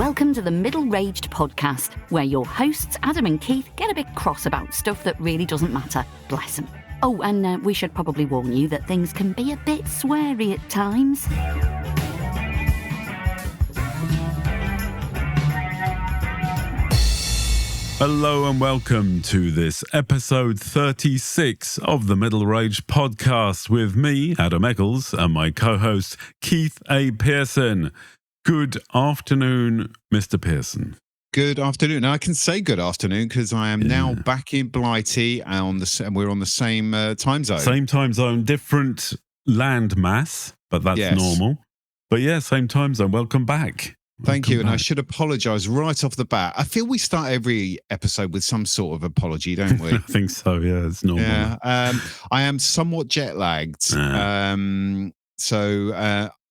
Welcome to the Middle-Raged Podcast, where your hosts, Adam and Keith, get a bit cross about stuff that really doesn't matter. Bless them. Oh, and we should probably warn you that things can be a bit sweary at times. Hello and welcome to this episode 36 of the Middle-Raged Podcast with me, Adam Eccles, and my co-host, Keith A. Pearson. Good afternoon, Mr. Pearson. Good afternoon. I can say good afternoon because I am now back in Blighty and we're on the same time zone. Same time zone, different land mass, but that's normal. But yeah, same time zone. Welcome back. Thank you. And I should apologise right off the bat. I feel we start every episode with some sort of apology, don't we? I think so, yeah. It's normal. Yeah. I am somewhat jet lagged.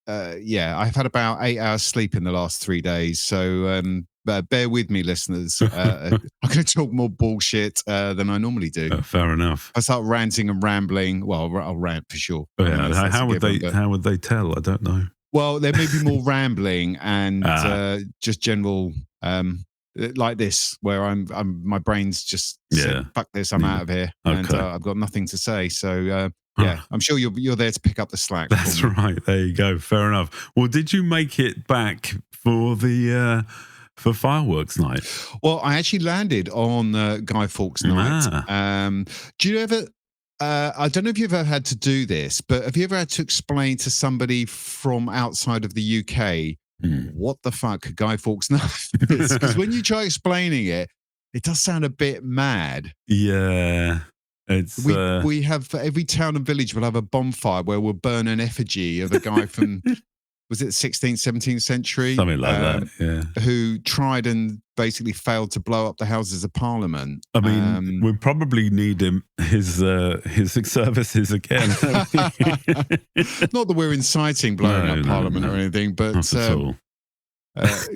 I've had about 8 hours sleep in the last 3 days. So bear with me, listeners. I'm going to talk more bullshit than I normally do. Fair enough. I start ranting and rambling. Well, I'll rant for sure. Yeah. How would they tell? I don't know. Well, there may be more rambling and just general like this, where my brain's just said, fuck this, I'm out of here, and I've got nothing to say. So I'm sure you're there to pick up the slack. That's right. There you go. Fair enough. Well, did you make it back for the for fireworks night? Well, I actually landed on Guy Fawkes night. Do you ever? I don't know if you've ever had to do this, but have you ever had to explain to somebody from outside of the UK what the fuck Guy Fawkes night is? Because when you try explaining it, it does sound a bit mad. Yeah. It's we have every town and village will have a bonfire where we'll burn an effigy of a guy from was it 16th, 17th century? Something like that, yeah. Who tried and basically failed to blow up the Houses of Parliament. I mean, we probably need his services again. Not that we're inciting blowing up Parliament or anything, but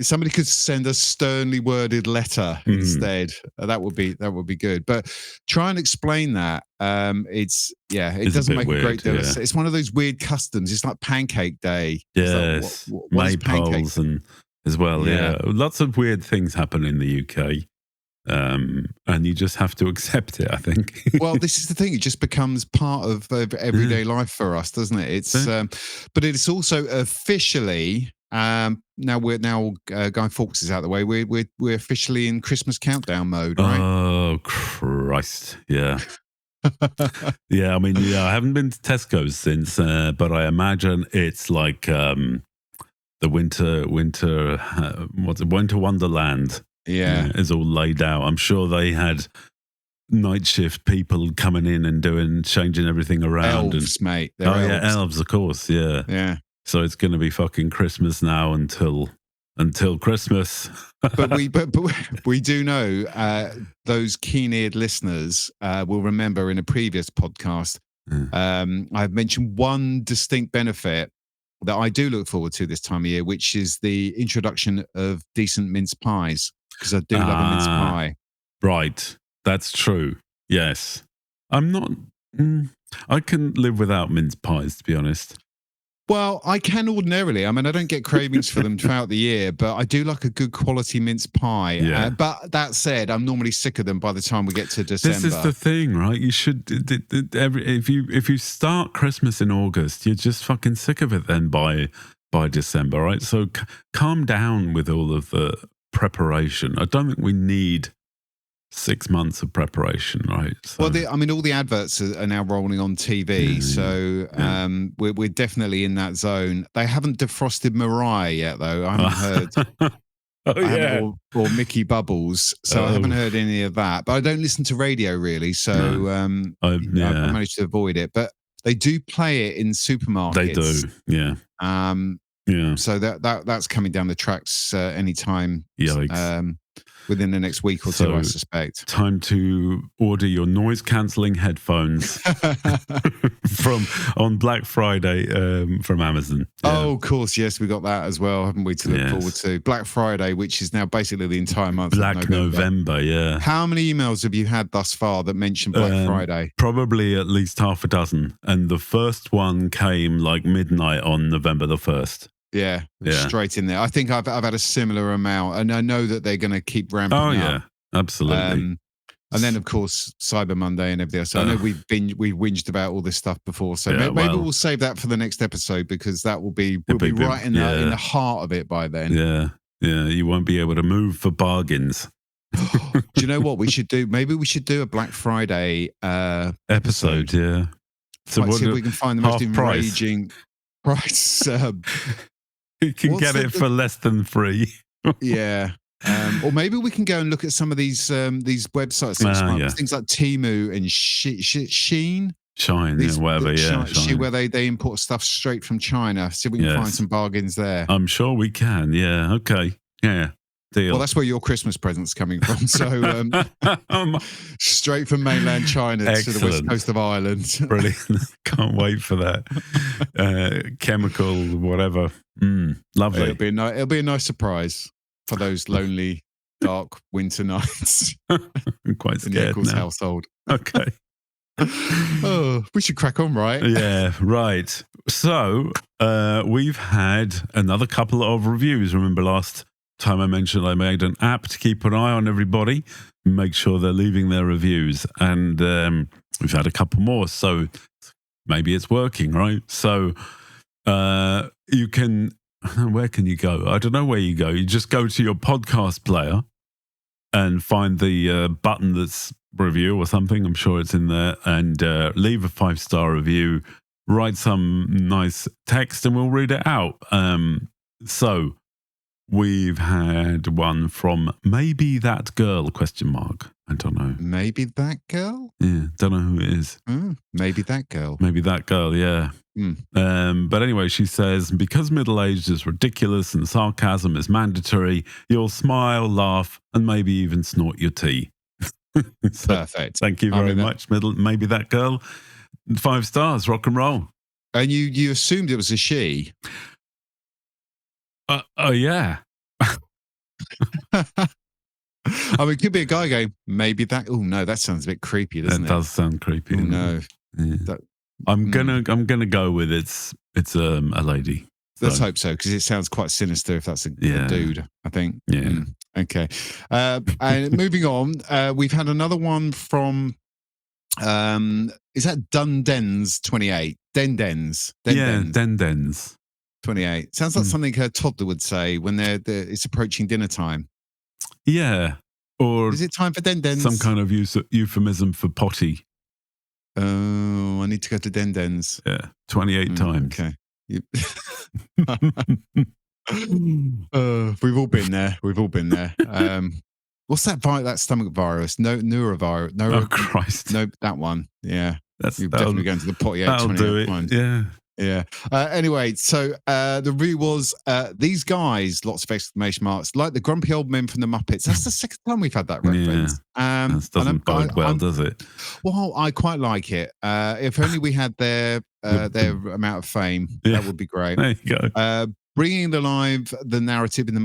somebody could send a sternly worded letter instead. That would be good. But try and explain that. It doesn't make a great deal of sense. It's one of those weird customs. It's like Pancake Day. Yes, maypoles and as well. Yeah, lots of weird things happen in the UK. And you just have to accept it, I think. Well, this is the thing. It just becomes part of everyday life for us, doesn't it? It's but it's also officially now Guy Fawkes is out of the way. We're officially in Christmas countdown mode, right? Oh Christ, yeah. Yeah, I mean, I haven't been to Tesco's since, but I imagine it's like the winter wonderland. Yeah, is all laid out. I'm sure they had night shift people coming in and changing everything around. Elves, mate. Elves, of course. Yeah, yeah. So it's going to be fucking Christmas now until Christmas. but we do know those keen-eared listeners will remember in a previous podcast I've mentioned one distinct benefit that I do look forward to this time of year, which is the introduction of decent mince pies, because I do love a mince pie. Right, that's true. Yes, I'm not. I can live without mince pies, to be honest. Well, I can ordinarily. I mean, I don't get cravings for them throughout the year, but I do like a good quality mince pie. Yeah. But that said, I'm normally sick of them by the time we get to December. This is the thing, right? You should, if you start Christmas in August, you're just fucking sick of it then by December, right? So calm down with all of the preparation. I don't think we need 6 months of preparation, right? So. Well, all the adverts are now rolling on TV, so we're definitely in that zone. They haven't defrosted Mariah yet, though. I haven't heard. Or Mickey Bubbles, so I haven't heard any of that. But I don't listen to radio really, so I managed to avoid it. But they do play it in supermarkets. They do, yeah. So that's coming down the tracks anytime. Yikes. Within the next week or two, I suspect. Time to order your noise-cancelling headphones on Black Friday from Amazon. Yeah. Oh, of course, yes, we got that as well, haven't we, to look forward to. Black Friday, which is now basically the entire month Black of November. Yeah. How many emails have you had thus far that mention Black Friday? Probably at least half a dozen. And the first one came like midnight on November the 1st. Yeah, Yeah. straight in there. I think I've had a similar amount, and I know that they're going to keep ramping up. Oh yeah, absolutely. And then, of course, Cyber Monday and everything else. So I know we've whinged about all this stuff before, so maybe we'll save that for the next episode, because that will be right in the heart of it by then. Yeah, you won't be able to move for bargains. Do you know what we should do? Maybe we should do a Black Friday episode. Yeah. So see if we can find the most enraging price. You can get it for less than free. Yeah. Or maybe we can go and look at some of these websites, things like Temu and Shein. Shine, whatever, Shine. Where they import stuff straight from China. See if we can find some bargains there. I'm sure we can. Yeah. Okay. Yeah. Deal. Well, that's where your Christmas present's coming from. So straight from mainland China to the west coast of Ireland. Brilliant. Can't wait for that. Chemical, whatever. Lovely. It'll be a nice surprise for those lonely, dark winter nights. I'm quite scared in the Eccles now. household. Okay. We should crack on, right? Yeah, right. So we've had another couple of reviews. Remember last time I mentioned I made an app to keep an eye on everybody, make sure they're leaving their reviews, and we've had a couple more. So maybe it's working, right? So you can. Where can you go? I don't know where you go. You just go to your podcast player and find the button that's review or something. I'm sure it's in there. And leave a 5-star review. Write some nice text and we'll read it out. So we've had one from Maybe That Girl, ? I don't know. Maybe That Girl? Yeah, don't know who it is. Maybe That Girl. Maybe That Girl, yeah. But anyway, she says, because middle-aged is ridiculous and sarcasm is mandatory, you'll smile, laugh, and maybe even snort your tea. So, perfect. Thank you very much, Maybe That Girl. 5 stars, rock and roll. And you assumed it was a she? Oh, yeah. I mean, it could be a guy going, maybe that. Oh, no, that sounds a bit creepy, doesn't it? That does sound creepy. Oh, no. Yeah. I'm gonna go with it's a lady. Let's hope so, because it sounds quite sinister if that's a dude, I think. Yeah. Okay. And moving on, we've had another one from is that Dundens 28? Dendens. Yeah, Dendens 28. Sounds like something her toddler would say when it's approaching dinner time. Yeah. Or is it time for Dendens? Some kind of euphemism for potty. Oh, I need to go to Dendens. Yeah, 28 times. Okay. We've all been there. What's that stomach virus? Neurovirus. Oh, Christ. No, that one. Yeah. You're definitely going to the potty. That'll do it. Times. Yeah. Yeah. Anyway, so the review was these guys, lots of exclamation marks, like the grumpy old men from the Muppets. That's the second time we've had that reference. Yeah. That doesn't bode well, does it? Well, I quite like it. If only we had their amount of fame, that would be great. There you go. Bringing alive the narrative in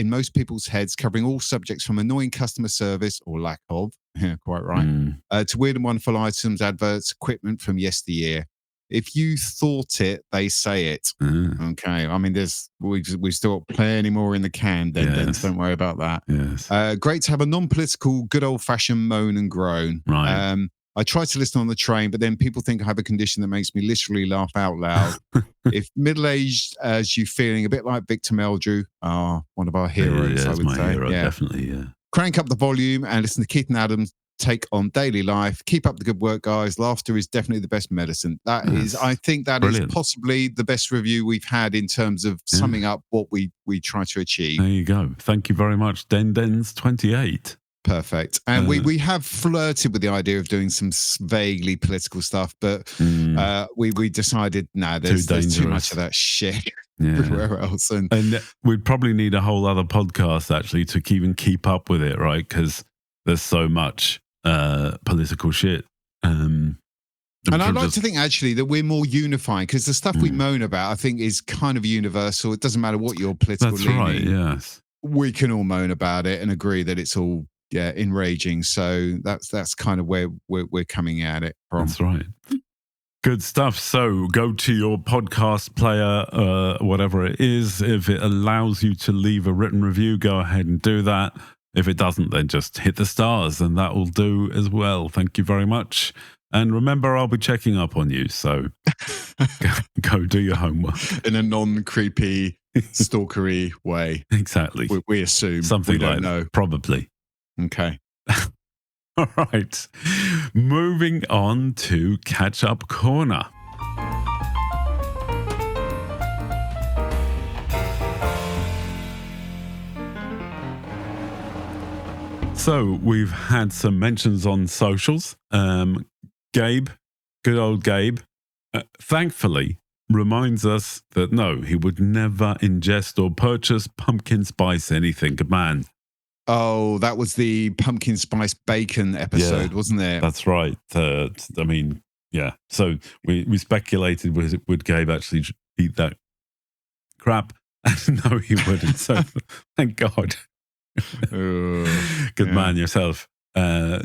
most people's heads, covering all subjects from annoying customer service or lack of, quite right, to weird and wonderful items, adverts, equipment from yesteryear. If you thought it, they say it. Okay. I mean, we've still got plenty more in the can. Don't worry about that. Yes. Great to have a non-political, good old-fashioned moan and groan. Right. I try to listen on the train, but then people think I have a condition that makes me literally laugh out loud. If middle-aged as you feeling a bit like Victor Meldrew, one of our heroes, I would my say. Hero, definitely, yeah. Crank up the volume and listen to Keith and Adam's take on daily life. Keep up the good work, guys. Laughter is definitely the best medicine. I think that brilliant. Is possibly the best review we've had in terms of summing up what we try to achieve. There you go. Thank you very much, Dendens28. Perfect. And we have flirted with the idea of doing some vaguely political stuff, but we decided, there's too much of that shit everywhere else. And we'd probably need a whole other podcast, actually, to even keep up with it, right? Because there's so much political shit. And I'd like to think, actually, that we're more unifying, because the stuff we moan about, I think, is kind of universal. It doesn't matter what your political leaning. Right, yes. We can all moan about it and agree that it's all enraging. So that's kind of where we're coming at it from. That's right. Good stuff. So go to your podcast player, whatever it is. If it allows you to leave a written review, go ahead and do that. If it doesn't, then just hit the stars and that will do as well. Thank you very much. And remember, I'll be checking up on you. So go do your homework. In a non-creepy, stalkery way. Exactly. We assume. Something we don't like know. That. Probably. Okay. All right. Moving on to Catch Up Corner. So we've had some mentions on socials. Gabe, good old Gabe, thankfully reminds us that no, he would never ingest or purchase pumpkin spice anything. Good man. Oh, that was the pumpkin spice bacon episode, wasn't it? That's right. I mean, yeah. So we speculated would Gabe actually eat that crap? And no, he wouldn't. So thank God. Good man yourself.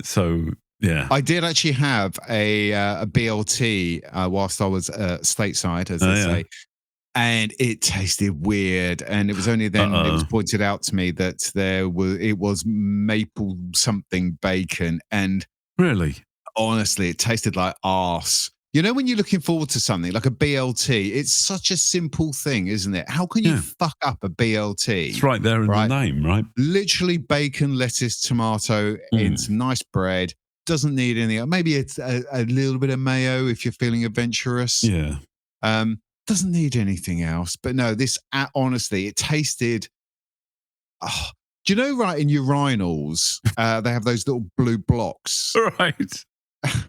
So yeah, I did actually have a BLT whilst I was stateside, as they say. And it tasted weird, and it was only then it was pointed out to me that it was maple something bacon, and really, honestly, it tasted like arse. You know, when you're looking forward to something like a BLT, it's such a simple thing, isn't it? How can you fuck up a BLT? It's right there in the name, right? Literally bacon, lettuce, tomato in some nice bread. Doesn't need any. Maybe it's a little bit of mayo if you're feeling adventurous. Yeah. Doesn't need anything else. But no, this honestly, it tasted. Oh, do you know, right, in urinals, they have those little blue blocks. Right.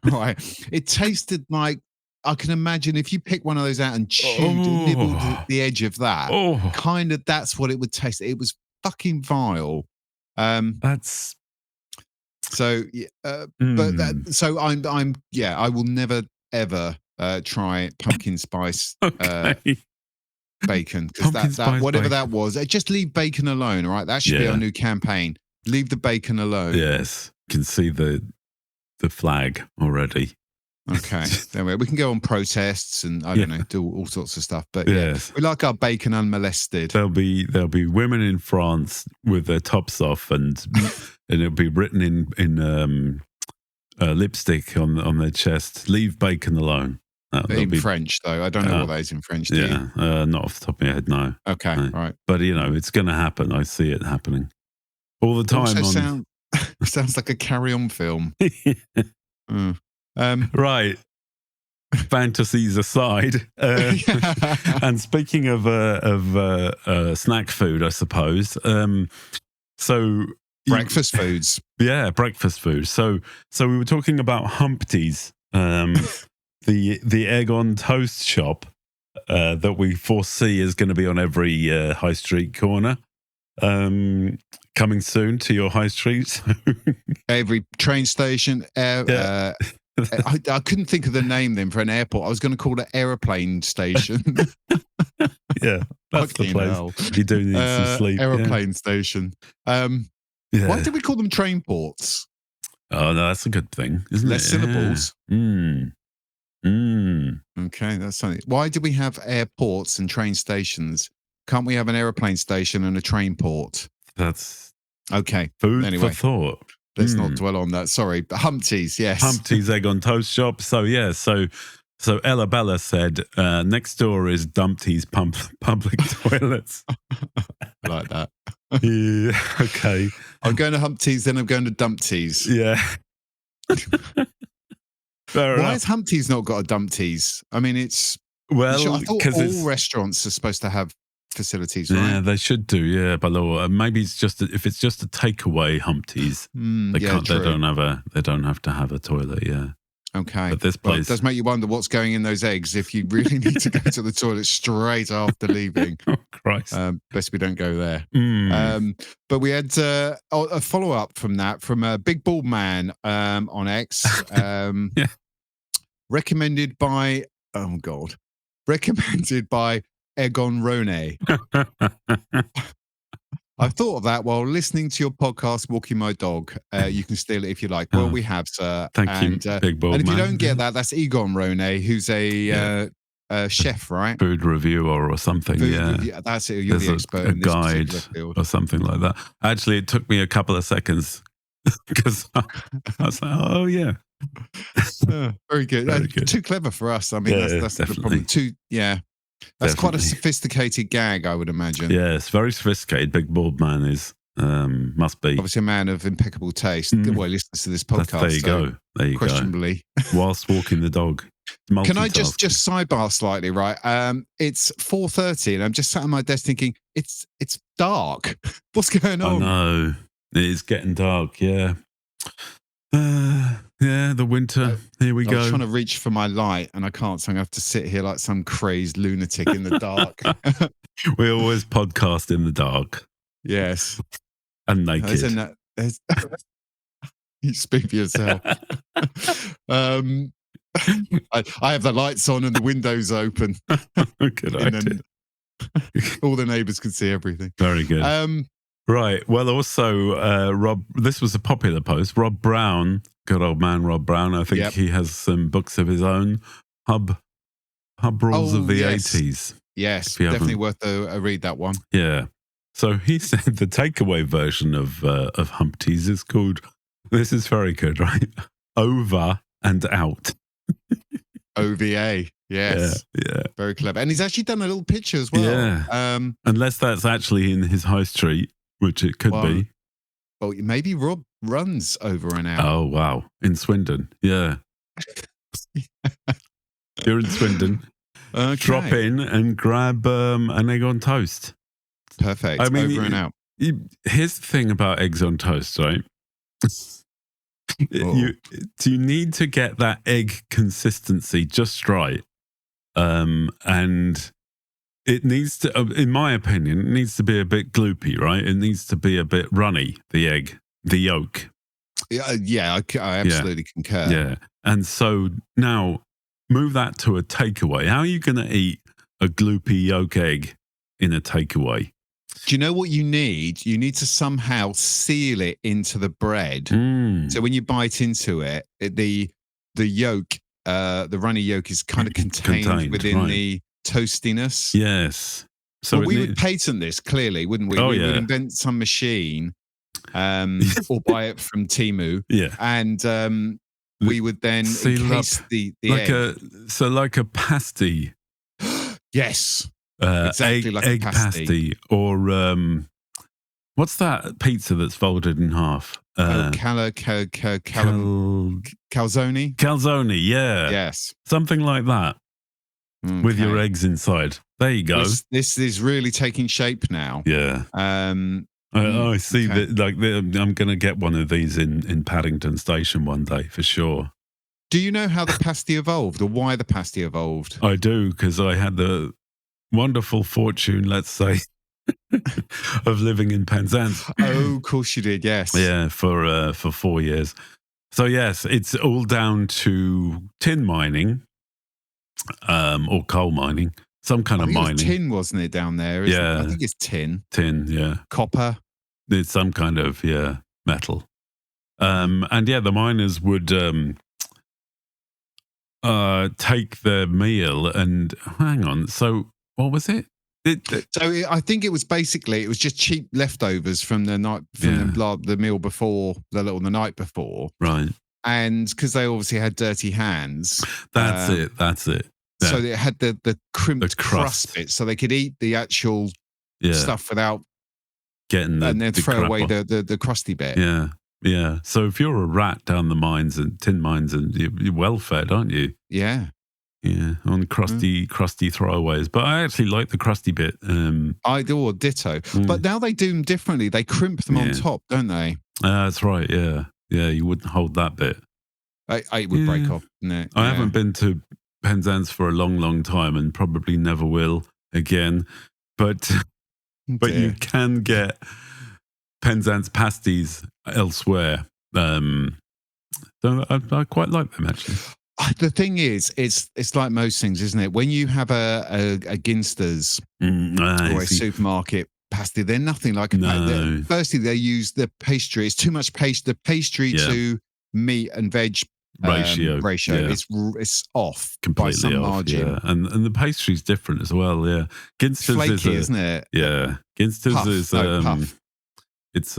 Right. It tasted like, I can imagine if you pick one of those out and nibbled the edge of that, kind of that's what it would taste. It was fucking vile. That's so. But so I will never ever try pumpkin spice bacon, because that whatever bacon. That was, just leave bacon alone. All right, that should be our new campaign. Leave the bacon alone. Yes, you can see the flag already. Okay, anyway, we can go on protests and I don't know, do all sorts of stuff. But we like our bacon unmolested. There'll be women in France with their tops off, and it'll be written in lipstick on their chest. Leave bacon alone. In French, though, I don't know what that is in French. Do you? Not off the top of my head, no. Okay, no. Right. But it's going to happen. I see it happening all the time. Also sounds like a Carry-On film. Right. Fantasies aside, and speaking of snack food, I suppose. So breakfast foods. Yeah, breakfast food. So we were talking about Humpty's, the egg on toast shop that we foresee is going to be on every high street corner. Coming soon to your high streets. Every train station. I couldn't think of the name then for an airport. I was going to call it aeroplane station. Yeah, that's the place. Hell. You do need some sleep. Aeroplane station. Why do we call them train ports? Oh, no, that's a good thing, isn't Less it? syllables. Yeah. Okay, that's something. Why do we have airports and train stations? Can't we have an aeroplane station and a train port? That's okay. Food for thought. Let's not dwell on that. Sorry, but Humpty's, yes. Humpty's egg on toast shop. So so Ella Bella said next door is Dumpty's public toilets. Like that. Yeah. Okay. I'm going to Humpty's, then I'm going to Dumpty's. Yeah. Why has Humpty's not got a Dumpty's? I mean, it's I thought all restaurants are supposed to have facilities, right? Yeah, they should do. Yeah, by law. Maybe it's just if it's just a takeaway Humpty's, they can't. True. They don't have to have a toilet. Yeah. Okay. But this place it does make you wonder what's going in those eggs if you really need to go to the toilet straight after leaving. Oh Christ! Best we don't go there. But we had a follow up from that from a Big Bald Man on X. Yeah. Recommended by Egon Rone. I've thought of that while listening to your podcast, Walking My Dog. You can steal it if you like. Well, we have, sir. Thank you, big bald And if you man. don't get that, that's Egon Rone, who's a chef, right? Food reviewer or something. That's it. You're There's the expert a in this guide particular field. or something like that. Actually, it took me a couple of seconds because I was like, oh, yeah. Very good. Very good. Too clever for us. I mean, that's the problem. That's quite a sophisticated gag, I would imagine. Yes, very sophisticated. Big bald man is must be obviously a man of impeccable taste. Well, he listens to this podcast. There you go. There you questionably. go. Whilst walking the dog. Can I just sidebar slightly? Right, it's 4:30, and I'm just sat at my desk thinking it's dark. What's going on? I know it is getting dark. Yeah. Yeah, the winter. Here we go. I was trying to reach for my light and I can't, so I'm going to have to sit here like some crazed lunatic in the dark. We always podcast in the dark. Yes. And naked. You speak for yourself. I have the lights on and the windows open. Good idea. All the neighbours can see everything. Very good. Right. Well, also, Rob, this was a popular post. Rob Brown, good old man Rob Brown. I think he has some books of his own. Hub Rules of the 80s. Yes, definitely worth a read, that one. Yeah. So he said the takeaway version of Humpties is called, this is very good, right? Over and Out. OVA. Yes. Yeah. Very clever. And he's actually done a little picture as well. Yeah. Unless that's actually in his high street, which it could be. Well, maybe Rob runs over and out. Oh, wow. In Swindon. Yeah. You're in Swindon. Okay. Drop in and grab an egg on toast. Perfect. I mean, over and out. Here's the thing about eggs on toast, right? You need to get that egg consistency just right. And it needs to, in my opinion, it needs to be a bit gloopy, right? It needs to be a bit runny, the egg, the yolk. Yeah, I absolutely concur. Yeah. And so now move that to a takeaway. How are you going to eat a gloopy yolk egg in a takeaway? Do you know what you need? You need to somehow seal it into the bread. So when you bite into it, the yolk, the runny yolk is kind of contained within the toastiness. Yes. So we would patent this, clearly, wouldn't we? We would invent some machine or buy it from Temu. Yeah. And we would then encase the egg. Like a pasty. Yes. Exactly like egg a pasty. Or what's that pizza that's folded in half? Calzone? Calzone, yeah. Yes. Something like that. With your eggs inside. There you go. This is really taking shape now. Yeah. I see that. Like, I'm going to get one of these in Paddington Station one day for sure. Do you know how the pasty evolved, or why the pasty evolved? I do, because I had the wonderful fortune, let's say, of living in Penzance. Oh, of course you did. Yes. Yeah, for 4 years. So yes, it's all down to tin mining. Or coal mining, some kind of mining. It was tin, wasn't it, down there? Yeah. I think it's tin. Tin, yeah. Copper. It's some kind of, metal. And the miners would take their meal and, hang on, so what was it? I think it was just cheap leftovers from the night, the meal before, the night before. Right. And because they obviously had dirty hands. That's it. Yeah. So it had the crimped crust bit, so they could eat the actual stuff without getting and then throw away the crusty bit. Yeah. Yeah. So if you're a rat down the mines and tin mines, and you're well fed, aren't you? Yeah. Yeah. On crusty throwaways. But I actually like the crusty bit. I do, or ditto. But now they do them differently. They crimp them on top, don't they? That's right. Yeah. Yeah. You wouldn't hold that bit. It would break off, wouldn't it? I haven't been to Penzance for a long, long time, and probably never will again. But you can get Penzance pasties elsewhere. So I quite like them, actually. The thing is, it's like most things, isn't it? When you have a Ginsters or a supermarket pasty. They're nothing like a No. Firstly, they use the pastry. It's too much pastry. The pastry to meat and veg ratio. Yeah. It's off completely by some off, margin. Yeah. And the pastry's different as well. Yeah, Ginster's flaky, isn't it? Yeah, Ginster's puff. is Puff. It's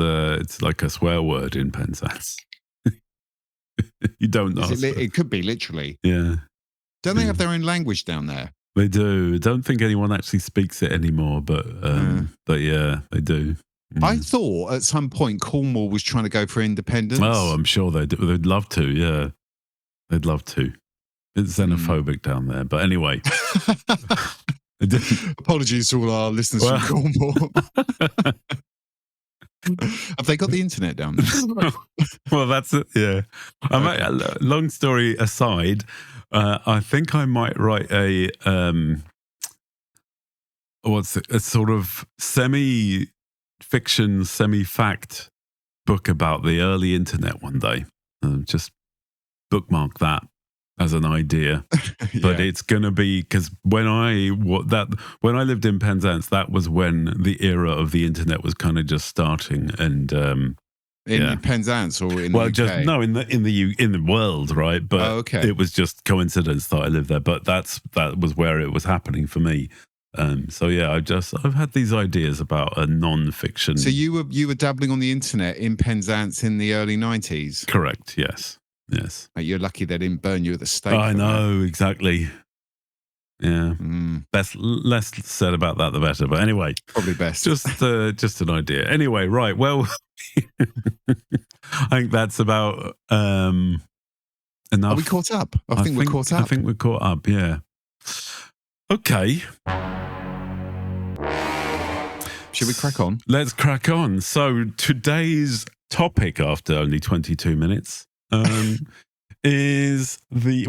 like a swear word in Penzance. You don't know. It could be literally. Yeah. Don't they have their own language down there? They do. I don't think anyone actually speaks it anymore, but yeah, they do. I thought at some point Cornwall was trying to go for independence. Oh, I'm sure they do. They'd love to. Yeah, they'd love to. It's xenophobic down there, but anyway. Apologies to all our listeners from Cornwall. Have they got the internet down there? Well, that's it. Yeah. Long story aside, I think I might write a sort of semi-fiction, semi-fact book about the early internet one day. Just bookmark that as an idea. But it's going to be, because when I lived in Penzance, that was when the era of the internet was kind of just starting. And in Penzance or in the UK? Just no, in the world, right? But it was just coincidence that I lived there. But that was where it was happening for me. So yeah, I've had these ideas about a non-fiction. So you were dabbling on the internet in Penzance in the early 90s? Correct. Yes. You're lucky they didn't burn you at the stake. I know, exactly. Yeah. Less said about that, the better. But anyway, probably best. Just an idea. Anyway, right. Well, I think that's about enough. Are we caught up? I think we're caught up. I think we're caught up. Yeah. Okay. Should we crack on? Let's crack on. So today's topic, after only 22 minutes, is the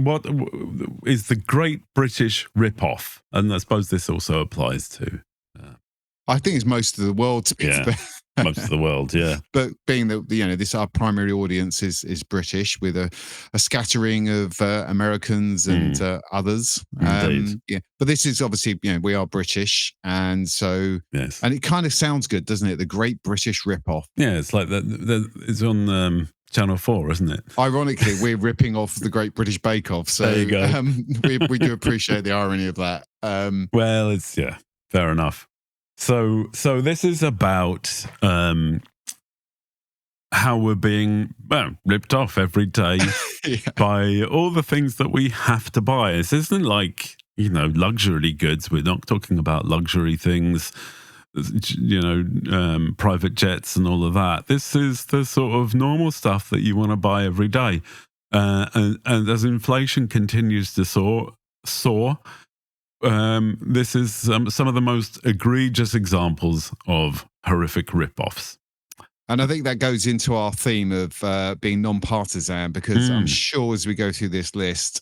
Great British Rip-Off, and I suppose this also applies to. I think it's most of the world. Most of the world, yeah. But being that this our primary audience is British, with a scattering of Americans and others. Indeed. But this is obviously we are British, and so and it kind of sounds good, doesn't it? The Great British Rip-Off. Yeah, it's like that. It's on Channel 4, isn't it? Ironically, we're ripping off the Great British Bake Off, so there you go. We do appreciate the irony of that. Well, it's fair enough. So this is about how we're being ripped off every day by all the things that we have to buy. This isn't like luxury goods. We're not talking about luxury things, private jets and all of that. This is the sort of normal stuff that you want to buy every day. And as inflation continues to soar, this is some of the most egregious examples of horrific rip-offs. And I think that goes into our theme of being non-partisan, because I'm sure as we go through this list,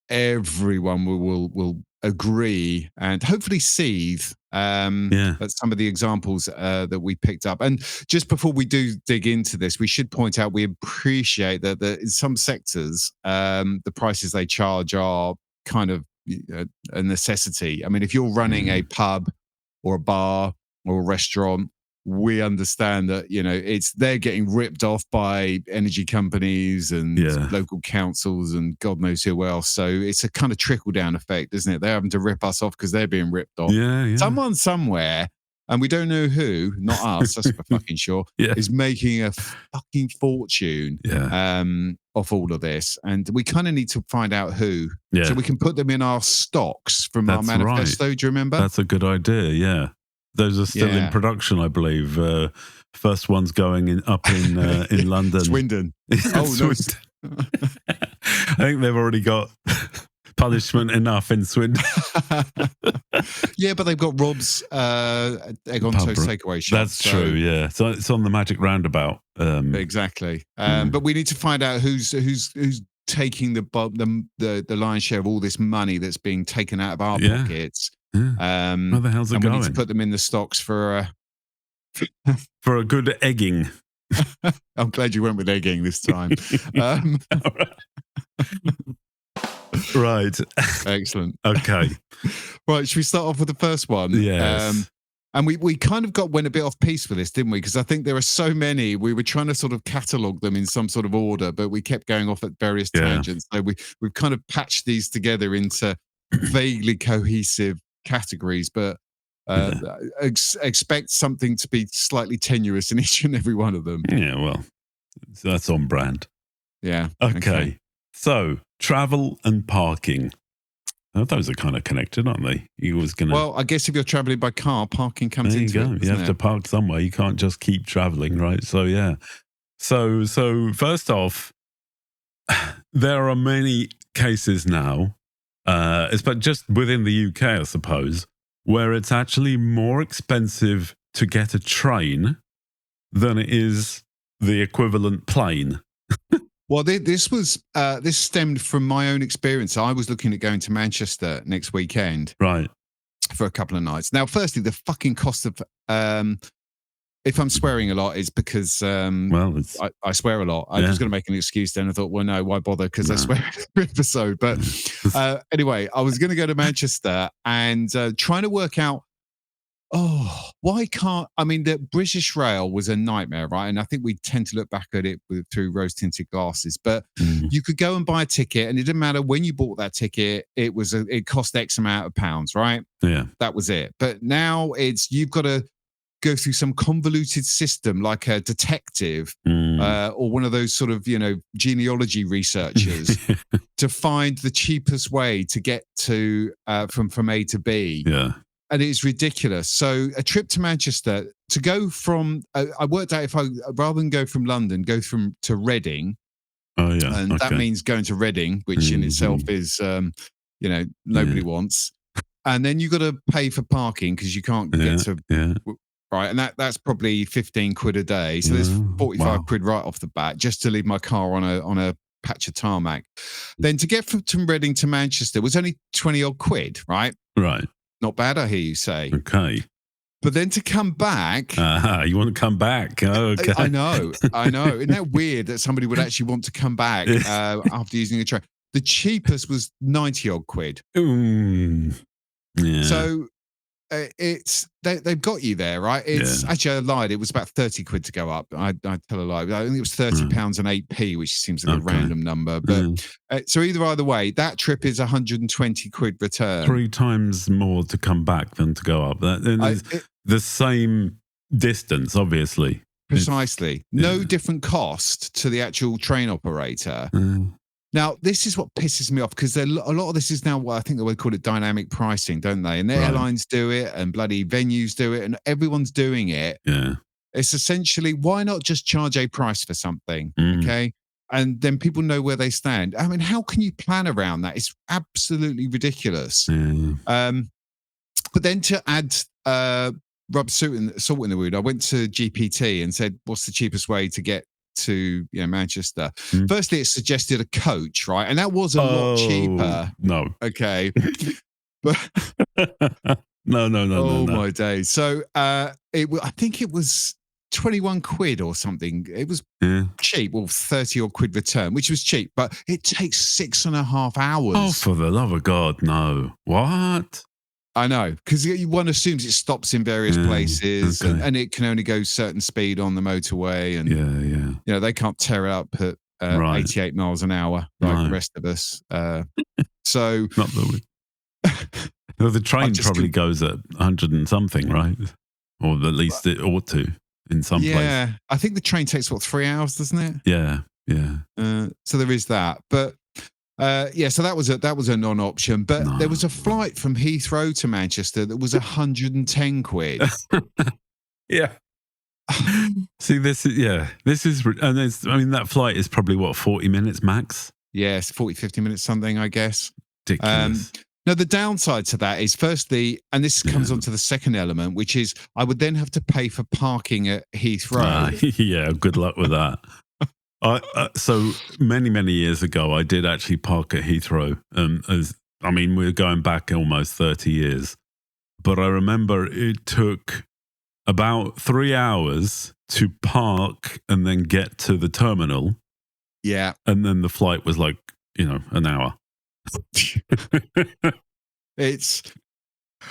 everyone will agree and hopefully seethe at some of the examples that we picked up. And just before we do dig into this, we should point out we appreciate that in some sectors, the prices they charge are kind of a necessity. I mean, if you're running a pub or a bar or a restaurant, we understand that they're getting ripped off by energy companies and local councils and God knows who else. So it's a kind of trickle down effect, isn't it? They're having to rip us off because they're being ripped off. Someone somewhere, and we don't know who, not us, that's for fucking sure, is making a fucking fortune off all of this. And we kind of need to find out who, so we can put them in our stocks from our manifesto. Right. Do you remember? That's a good idea, yeah. Those are still in production, I believe. First one's going up in London. Swindon. Swindon. I think they've already got punishment enough in Swindon. Yeah, but they've got Rob's egg on toast takeaway shop. That's true, yeah. So it's on the Magic Roundabout. Exactly. But we need to find out who's taking the lion's share of all this money that's being taken out of our pockets. Yeah. Where the hell's it going? We need to put them in the stocks for a good egging. I'm glad you went with egging this time. Right. Excellent. Okay. Right. Should we start off with the first one? Yes. And we kind of went a bit off piece with this, didn't we? Because I think there are so many. We were trying to sort of catalogue them in some sort of order, but we kept going off at various tangents. So we've kind of patched these together into vaguely cohesive categories, but expect something to be slightly tenuous in each and every one of them. Yeah, well, that's on brand. Yeah. Okay. So travel and parking. Oh, those are kind of connected, aren't they? Well, I guess if you're traveling by car, parking comes into it. You have to park somewhere. You can't just keep traveling, right? So yeah. So first off, there are many cases now, but just within the UK, I suppose, where it's actually more expensive to get a train than it is the equivalent plane. Well, this stemmed from my own experience. I was looking at going to Manchester next weekend, right, for a couple of nights. Now, firstly, the fucking cost of if I'm swearing a lot, is because I swear a lot. I was going to make an excuse then. I thought, well, no, why bother? Because I swear in every episode. But anyway, I was going to go to Manchester and trying to work out. Why can't I mean the British Rail was a nightmare, right? And I think we tend to look back at it through rose-tinted glasses. But you could go and buy a ticket, and it didn't matter when you bought that ticket. It cost X amount of pounds, right? Yeah, that was it. But now you've got to go through some convoluted system, like a detective or one of those sort of genealogy researchers to find the cheapest way to get to from A to B. Yeah. And it's ridiculous. So a trip to Manchester, to go from, I worked out if rather than go from London, go to Reading. Oh, yeah. And that means going to Reading, which in itself is, nobody wants. And then you got to pay for parking because you can't get to, right. And that's probably 15 quid a day. So there's 45 quid right off the bat just to leave my car on a patch of tarmac. Then to get from Reading to Manchester was only 20 odd quid, right? Right. Not bad, I hear you say. Okay. But then to come back... you want to come back? Oh, okay. I know. Isn't that weird that somebody would actually want to come back after using a train? The cheapest was 90 odd quid. Yeah. So they've got you there, right? Actually, I lied. It was about 30 quid to go up. I tell a lie. I think it was £30 and 8p, which seems like a random number. But so either way, that trip is 120 quid return. 3 times more to come back than to go up. The same distance, obviously. Precisely. No different cost to the actual train operator. Now, this is what pisses me off because a lot of this is now what I think they would call it dynamic pricing, don't they? And the airlines do it and bloody venues do it and everyone's doing it. Yeah. It's essentially, why not just charge a price for something? Okay. And then people know where they stand. I mean, how can you plan around that? It's absolutely ridiculous. But then to add rub salt in the wound, I went to GPT and said, what's the cheapest way to get to Manchester? Firstly, it suggested a coach, right? And that was a lot cheaper. No. Okay. But no. Oh my days. So I think it was 21 quid or something. It was cheap, or 30 odd quid return, which was cheap, but it takes 6.5 hours. Oh, for the love of God, no. What? I know, because one assumes it stops in various places and it can only go certain speed on the motorway. And they can't tear it up at 88 miles an hour like the rest of us. So not the train probably goes at 100 and something, right? Or at least it ought to in some place. Yeah, I think the train takes 3 hours, doesn't it? Yeah. So there is that, but. So that was a non-option, but there was a flight from Heathrow to Manchester that was 110 quid. Yeah. See, this is, and that flight is probably 40 minutes max? Yes, 40, 50 minutes, something, I guess. Ridiculous. Now, the downside to that is, firstly, and this comes on to the second element, which is I would then have to pay for parking at Heathrow. Good luck with that. So many years ago, I did actually park at Heathrow. We're going back almost 30 years. But I remember it took about 3 hours to park and then get to the terminal. Yeah. And then the flight was an hour. It's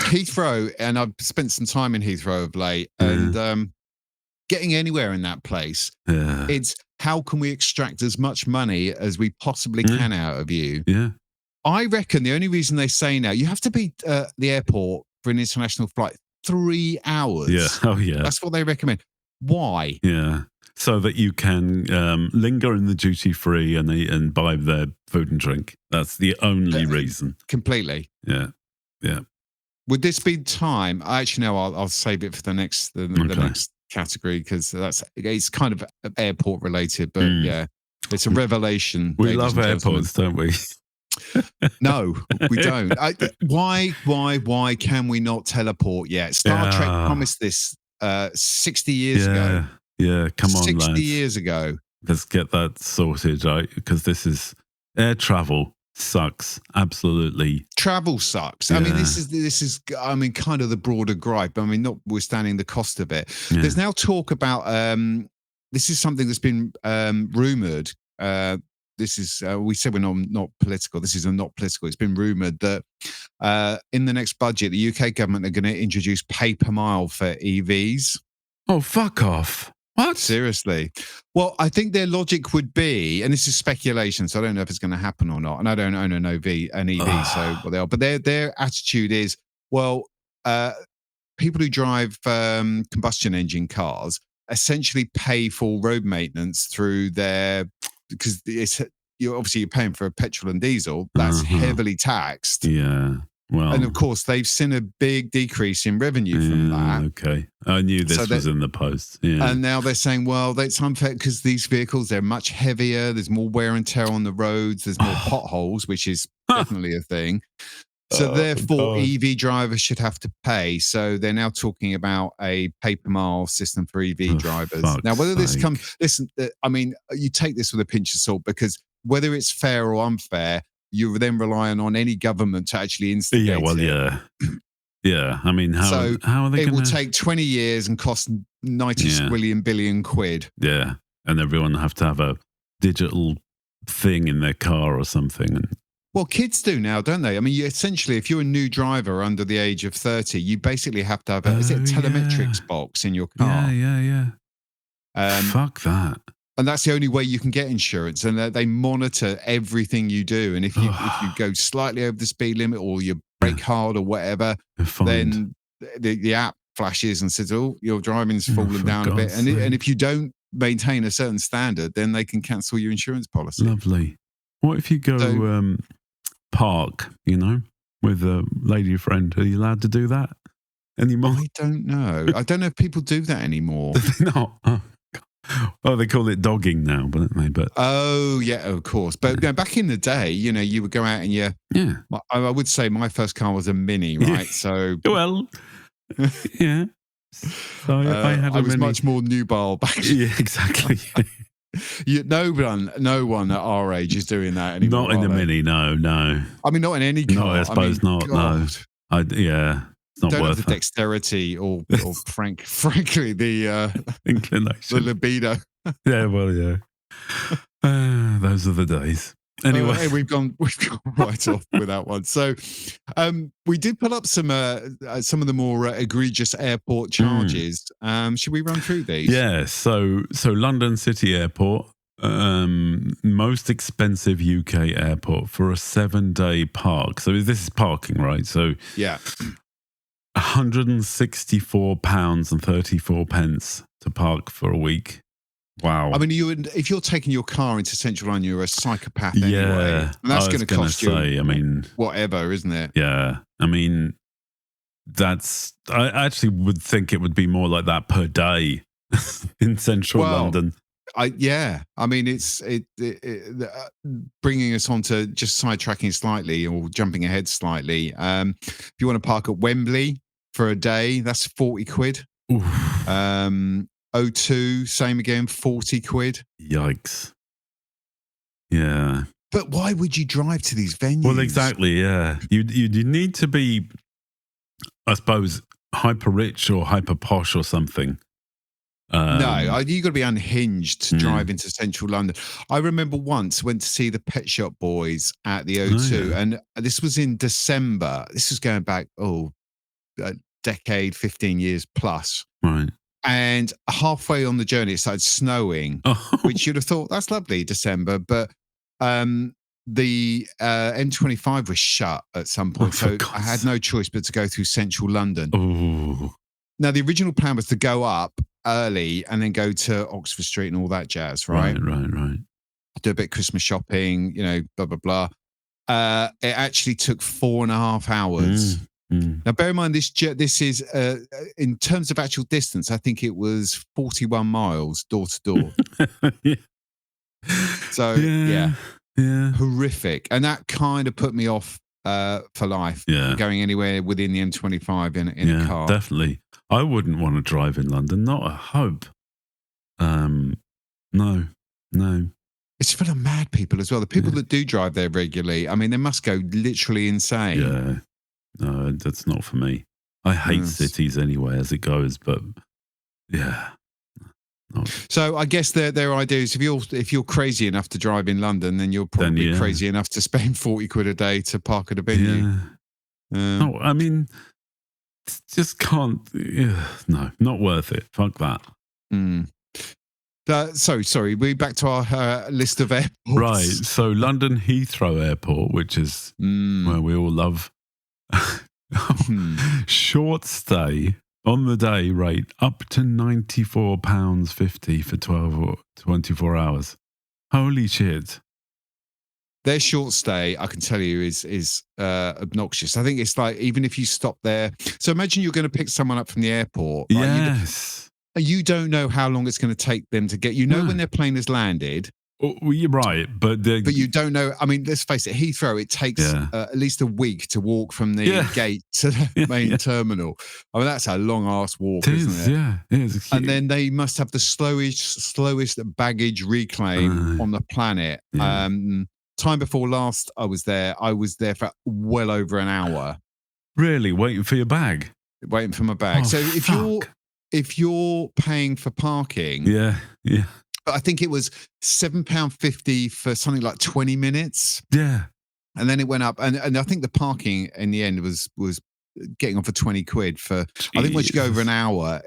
Heathrow, and I've spent some time in Heathrow of late, and getting anywhere in that place, it's how can we extract as much money as we possibly can out of you? Yeah. I reckon the only reason they say now, you have to be at the airport for an international flight 3 hours. Yeah. Oh, yeah. That's what they recommend. Why? Yeah. So that you can linger in the duty free and buy their food and drink. That's the only reason. Completely. Yeah. Yeah. Would this be time? Actually, no, I'll save it for the next next category because it's kind of airport related, but yeah, it's a revelation. We love airports, don't we? No, we don't. Why can we not teleport yet? Star Trek promised this 60 years ago. Yeah, come on, 60 lads. years ago. Let's get that sorted, right? Because this is air travel sucks. Absolutely. Travel sucks. Yeah. I mean, this is kind of the broader gripe. I mean, notwithstanding the cost of it. Yeah. There's now talk about this is something that's been rumored. This is we said we're not political. This is not political. It's been rumored that in the next budget, the UK government are going to introduce pay per mile for EVs. Oh, fuck off. What? Seriously. Well, I think their logic would be, and this is speculation, so I don't know if it's going to happen or not. And I don't own an EV, so what they are. But their attitude is, well, people who drive combustion engine cars essentially pay for road maintenance through because you're paying for a petrol and diesel that's heavily taxed. Yeah. Well, and of course, they've seen a big decrease in revenue from that. Okay. I knew this was in the post. Yeah. And now they're saying, well, that's unfair because these vehicles, they're much heavier. There's more wear and tear on the roads. There's more potholes, which is definitely a thing. So therefore, EV drivers should have to pay. So they're now talking about a pay-per-mile system for EV drivers. Now, whether this comes, listen, I mean, you take this with a pinch of salt because whether it's fair or unfair, you're then relying on any government to actually instigate it. Yeah, well, yeah. Yeah, I mean, how are they going to... It will take 20 years and cost 90 billion quid. Yeah, and everyone have to have a digital thing in their car or something. Well, kids do now, don't they? I mean, essentially, if you're a new driver under the age of 30, you basically have to have a telemetrics box in your car. Yeah. Fuck that. And that's the only way you can get insurance. And they monitor everything you do. And if you go slightly over the speed limit or you brake hard or whatever, then the app flashes and says, oh, your driving's fallen down a bit. And if you don't maintain a certain standard, then they can cancel your insurance policy. Lovely. What if you go park, with a lady friend? Are you allowed to do that anymore? I don't know. I don't know if people do that anymore. Do they not? Oh, they call it dogging now, don't they? But oh, yeah, of course. But back in the day, you would go out and I would say my first car was a Mini, right? So well, yeah. So I was much more nubile back then. Yeah, exactly. No one at our age is doing that anymore. Not in the Mini, no. I mean, not in any car. No, I suppose not. God. No, it's not don't worth have the dexterity or frankly the inclination, the libido. Yeah, well, yeah. Those are the days. Anyway, we've gone right off with that one. So, we did put up some of the more egregious airport charges. Should we run through these? Yeah. So London City Airport, most expensive UK airport for a 7-day park. So this is parking, right? So yeah. £164.34 to park for a week. Wow. I mean, if you're taking your car into Central London, you're a psychopath anyway. Yeah. And that's going to cost you whatever, isn't it? Yeah. I mean, I actually would think it would be more like that per day in Central London. I mean, it's bringing us on to just sidetracking slightly or jumping ahead slightly. If you want to park at Wembley for a day, that's 40 quid. Oof. O2, same again, 40 quid. Yikes. Yeah. But why would you drive to these venues? Well, exactly, yeah. You need to be, I suppose, hyper rich or hyper posh or something. No, you got to be unhinged to drive into Central London. I remember once went to see the Pet Shop Boys at the O2, and this was in December. This was going back a decade, 15 years plus. Right. And halfway on the journey, it started snowing, which you'd have thought, that's lovely, December. But the M25 was shut at some point. So I had no choice but to go through central London. Oh. Now, the original plan was to go up early and then go to Oxford Street and all that jazz, right? Right. Do a bit of Christmas shopping, blah, blah, blah. It actually took 4.5 hours. Now, bear in mind, this is, in terms of actual distance, I think it was 41 miles door to door. Yeah. So, yeah, horrific. And that kind of put me off for life, going anywhere within the M25 in a car. Definitely. I wouldn't want to drive in London, not a hope. No. It's full of mad people as well. The people that do drive there regularly, I mean, they must go literally insane. Yeah. No, that's not for me. I hate cities anyway as it goes, but yeah. No. So I guess their idea is if you're crazy enough to drive in London, then you're probably crazy enough to spend 40 quid a day to park at a venue. Yeah. No, I mean, just can't. No, not worth it. Fuck that. So sorry, we're back to our list of airports. Right. So London Heathrow Airport, which is where we all love. Short stay on the day rate up to £94.50 for 12 or 24 hours. Holy shit. Their short stay, I can tell you, is obnoxious. I think it's like, even if you stop there. So imagine you're going to pick someone up from the airport. Right? Yes. You don't know how long it's going to take them to get. When their plane has landed. Well, you're right, but you don't know. I mean, let's face it, Heathrow, it takes at least a week to walk from the gate to the main terminal. I mean, that's a long ass walk, isn't it? Yeah, it is. And then they must have the slowest baggage reclaim on the planet. Yeah. Time before last I was there for well over an hour. Really? Waiting for your bag? Waiting for my bag. So if you're paying for parking, but I think it was £7.50 for something like 20 minutes. Yeah. And then it went up. And I think the parking in the end was getting on for 20 quid for, I think once you go over an hour,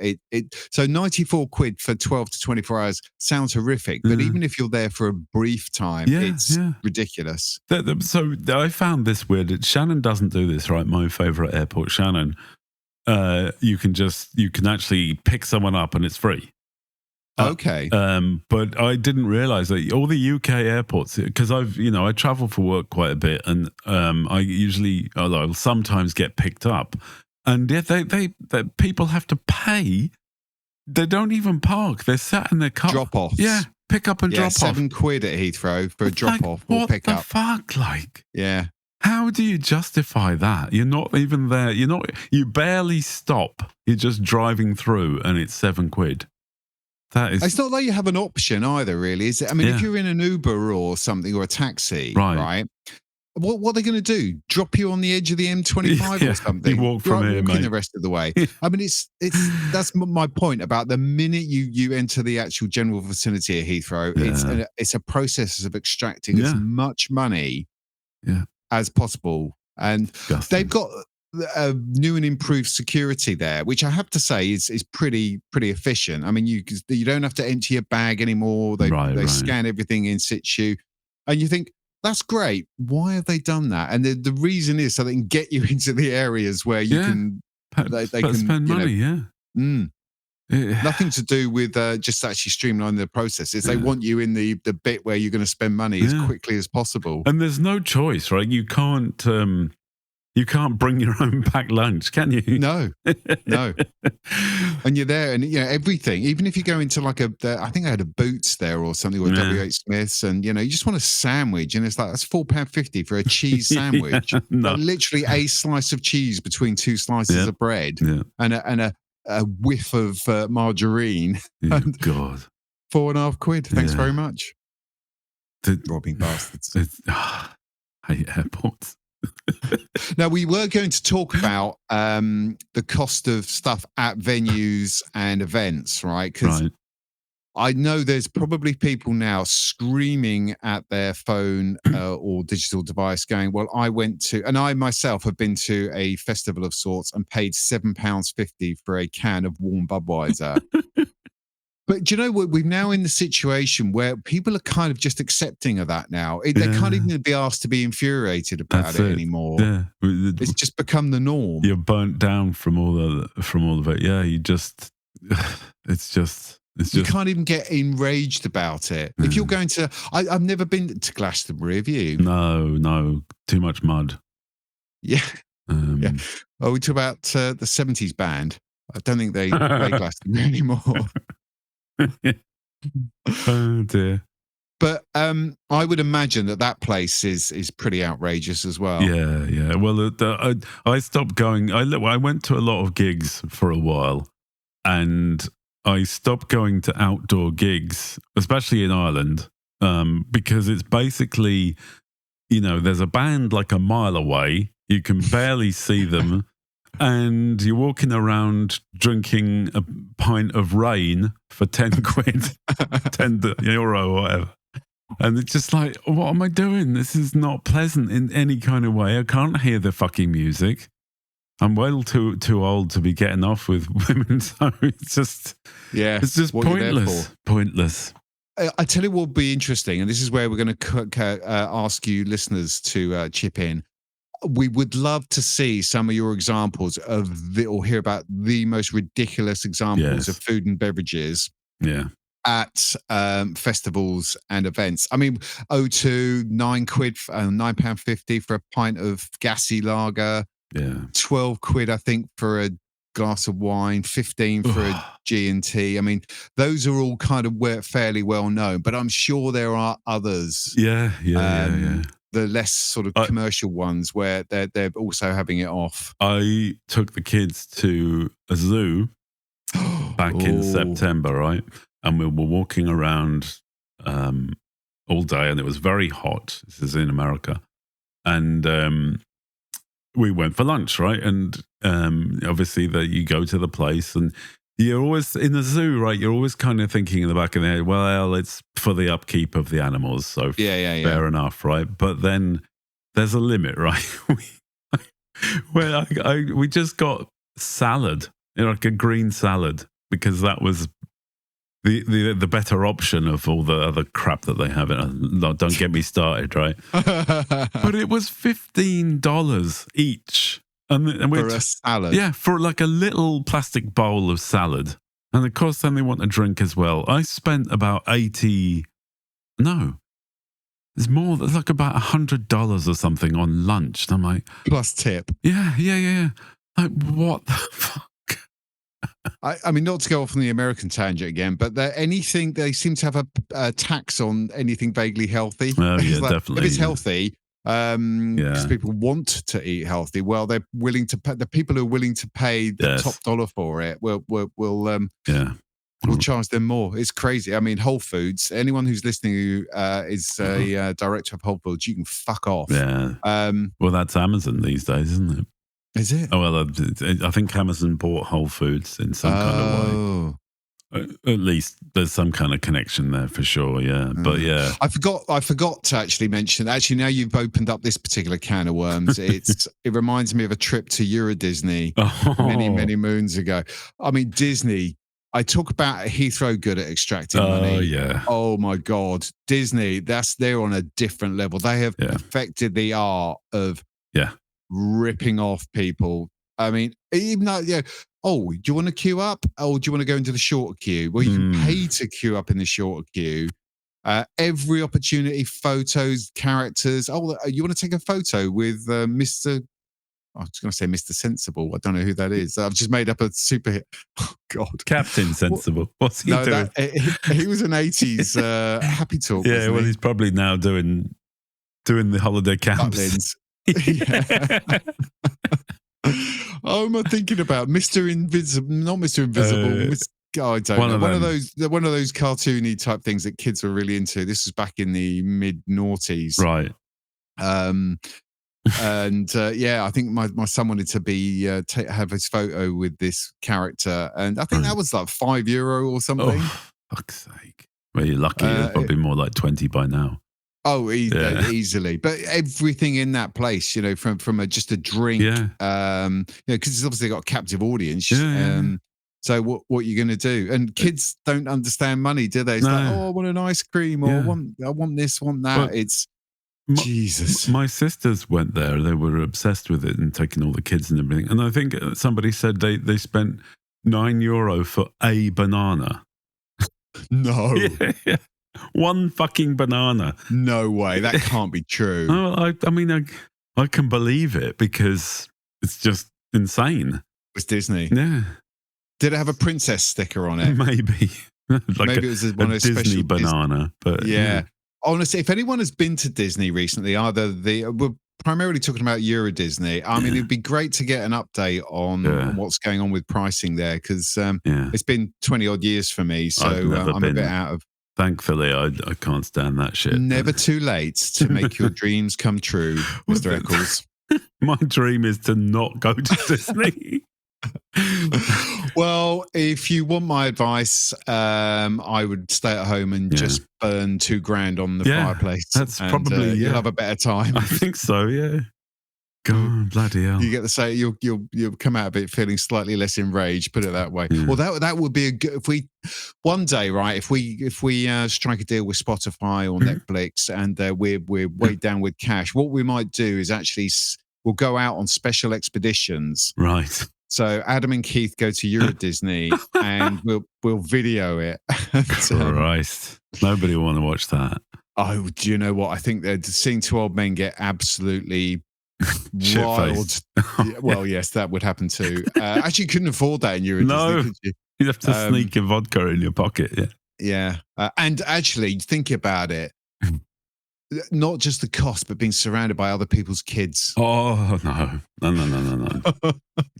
so 94 quid for 12 to 24 hours sounds horrific. But even if you're there for a brief time, it's ridiculous. So I found this weird. Shannon doesn't do this, right? My favourite airport, Shannon. You can actually pick someone up and it's free. Okay. But I didn't realize that all the UK airports, because I travel for work quite a bit, and I'll sometimes get picked up, and they people have to pay. They don't even park. They're sat in their car. Drop off. Yeah. Pick up and drop off. 7 quid at Heathrow for a drop off or pick up. What the fuck? Like, yeah. How do you justify that? You're not even there. You barely stop. You're just driving through, and it's 7 quid. It's not like you have an option either, really, is it? I mean, if you're in an Uber or something or a taxi, right? What are they going to do? Drop you on the edge of the M25 or something? You walk from here, mate. The rest of the way. I mean, that's my point about the minute you enter the actual general vicinity of Heathrow, it's a process of extracting as much money as possible, and they've got new and improved security there, which I have to say is pretty efficient. I mean, you don't have to empty your bag anymore. They scan everything in situ, and you think that's great. Why have they done that? And the reason is so they can get you into the areas where you can they can spend money. Nothing to do with just actually streamlining the process. They want you in the bit where you're going to spend money as quickly as possible. And there's no choice, right? You can't bring your own packed lunch, can you? No. And you're there, and everything. Even if you go into like I think I had a Boots there or something, or WH Smiths, and you just want a sandwich, and it's like that's £4.50 for a cheese sandwich. Like, literally a slice of cheese between 2 slices of bread, and a whiff of margarine. And God, 4.5 quid. Thanks very much. Robbing bastards. I hate airports. Now, we were going to talk about the cost of stuff at venues and events, right? Because I know there's probably people now screaming at their phone or digital device going, well, I myself have been to a festival of sorts and paid £7.50 for a can of warm Budweiser. But do you know what? We're now in the situation where people are kind of just accepting of that now. They can't even be asked to be infuriated about it anymore. Yeah. It's just become the norm. You're burnt down from all of it. Yeah, you just, you can't even get enraged about it. If you're going to, I've never been to Glastonbury, have you? No, too much mud. Yeah. Yeah. Oh, we talk about the 70s band. I don't think they play Glastonbury anymore. Oh dear. But I would imagine that place is pretty outrageous as well. Yeah. Well, I stopped going. I went to a lot of gigs for a while, and I stopped going to outdoor gigs, especially in Ireland, because it's basically, there's a band like a mile away. You can barely see them. And you're walking around drinking a pint of rain for 10 quid, 10 euro or whatever. And it's just like, what am I doing? This is not pleasant in any kind of way. I can't hear the fucking music. I'm well too old to be getting off with women. So it's just pointless. Pointless. I tell you what would be interesting, and this is where we're going to ask you listeners to chip in. We would love to see some of your examples or hear about the most ridiculous examples of food and beverages at festivals and events. I mean, O2, £9, £9.50 for a pint of gassy lager. Yeah. 12 quid, I think, for a glass of wine, 15 for a G&T. I mean, those are all kind of fairly well known, but I'm sure there are others. Yeah. The less sort of commercial ones where they're also having it off. I took the kids to a zoo back in September, right? And we were walking around all day, and it was very hot. This is in America. And we went for lunch, right? And obviously you go to the place, and you're always in the zoo, right? You're always kind of thinking in the back of the head, well, it's for the upkeep of the animals. So fair enough, right? But then there's a limit, right? We just got salad, like a green salad, because that was the better option of all the other crap that they have. Don't get me started, right? But it was $15 each. And for a salad. Yeah, for like a little plastic bowl of salad. And of course, then they want a drink as well. I spent about there's more, there's like about $100 or something on lunch. And I'm like, plus tip. Yeah. Like, what the fuck? I mean, not to go off on the American tangent again, but they seem to have a tax on anything vaguely healthy. Oh, yeah, definitely. If it's healthy, because people want to eat healthy, well, they're willing to pay. The people who are willing to pay the top dollar for it will charge them more. It's crazy. I mean, Whole Foods. Anyone who's listening who is a director of Whole Foods, you can fuck off. Yeah. Well, that's Amazon these days, isn't it? Is it? Oh, well, I think Amazon bought Whole Foods in some kind of way. At least there's some kind of connection there for sure, yeah. But yeah, I forgot to actually mention. Actually, now you've opened up this particular can of worms. It reminds me of a trip to Euro Disney many moons ago. I mean, Disney. I talk about Heathrow good at extracting money. Oh yeah. Oh my God, Disney. They're on a different level. They have perfected the art of ripping off people. I mean, even though oh, do you want to queue up? Or do you want to go into the shorter queue? Well, you can pay to queue up in the shorter queue. Every opportunity, photos, characters. Oh, you want to take a photo with Mr. I was going to say Mr. Sensible. I don't know who that is. I've just made up a super hit. Oh, God. Captain Sensible. What's he doing? He was an 80s Happy Talk. Yeah, well, he's probably now doing the holiday camps. Oh, am I thinking about Mr. Invisible? Not Mr. Invisible. I don't know. One of those cartoony type things that kids were really into. This was back in the mid noughties, right? And I think my son wanted to be have his photo with this character, and I think that was like €5 or something. Fuck's sake. Well, you're lucky. It's probably more like 20 by now. Oh, easily. But everything in that place, you know, from just a drink, you know, because it's obviously got a captive audience. So what are you going to do? And kids don't understand money, do they? It's like, oh, I want an ice cream, or I want this, want that. Well, it's Jesus. My sisters went there. They were obsessed with it and taking all the kids and everything. And I think somebody said they spent €9 for a banana. No. Yeah. One fucking banana. No way. That can't be true. Oh, I mean, I can believe it because it's just insane. It's Disney. Yeah. Did it have a princess sticker on it? Maybe. Maybe it was one of those Disney special banana. But yeah. Honestly, if anyone has been to Disney recently, we're primarily talking about Euro Disney. I mean, it'd be great to get an update on what's going on with pricing there, because it's been 20 odd years for me, so I'm a bit out of. Thankfully, I can't stand that shit. Never too late to make your dreams come true, Mr. Eccles. My dream is to not go to Disney. Well, if you want my advice, I would stay at home and just burn $2,000 on the fireplace. That's probably you'll have a better time. I think so. Yeah. God, bloody hell! You get to say you'll come out of it feeling slightly less enraged. Put it that way. Yeah. Well, that would be a good, if we one day, right? If we strike a deal with Spotify or Netflix, and we're weighed down with cash, what we might do is actually we'll go out on special expeditions. Right. So Adam and Keith go to Euro Disney, and we'll video it. Christ, nobody will want to watch that. Oh, do you know what? I think that seeing two old men get absolutely wild. Well, yes, that would happen too. Actually, you couldn't afford that in Euro Disney, could you? You'd have to sneak a vodka in your pocket. Yeah. And actually, think about it. Not just the cost, but being surrounded by other people's kids. Oh, no.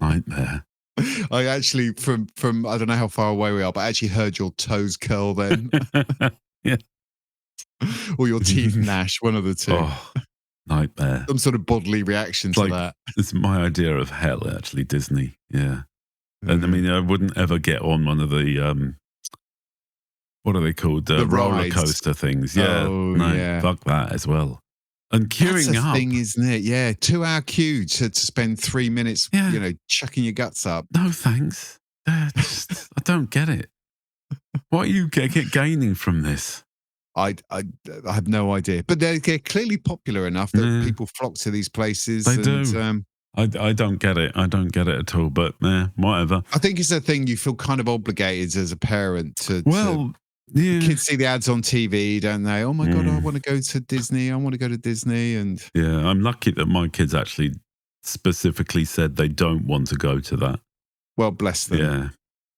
Nightmare. I actually, from I don't know how far away we are, but I actually heard your toes curl then. Yeah. Or your teeth gnash, one of the two. Oh, nightmare. Some sort of bodily reaction to that. It's my idea of hell, actually, Disney. Yeah. And I mean, I wouldn't ever get on one of the, what are they called? The roller coaster things. Yeah. Fuck that as well. And queuing up. Thing, isn't it? Yeah. 2-hour queue to spend 3 minutes, chucking your guts up. No, thanks. I don't get it. What are you gaining from this? I have no idea. But they're clearly popular enough that people flock to these places. They do. I don't get it. I don't get it at all. But whatever. I think it's a thing you feel kind of obligated as a parent to. Yeah. Kids see the ads on TV, don't they? Oh my God, I want to go to Disney. I want to go to Disney. And yeah, I'm lucky that my kids actually specifically said they don't want to go to that. Well, bless them. Yeah.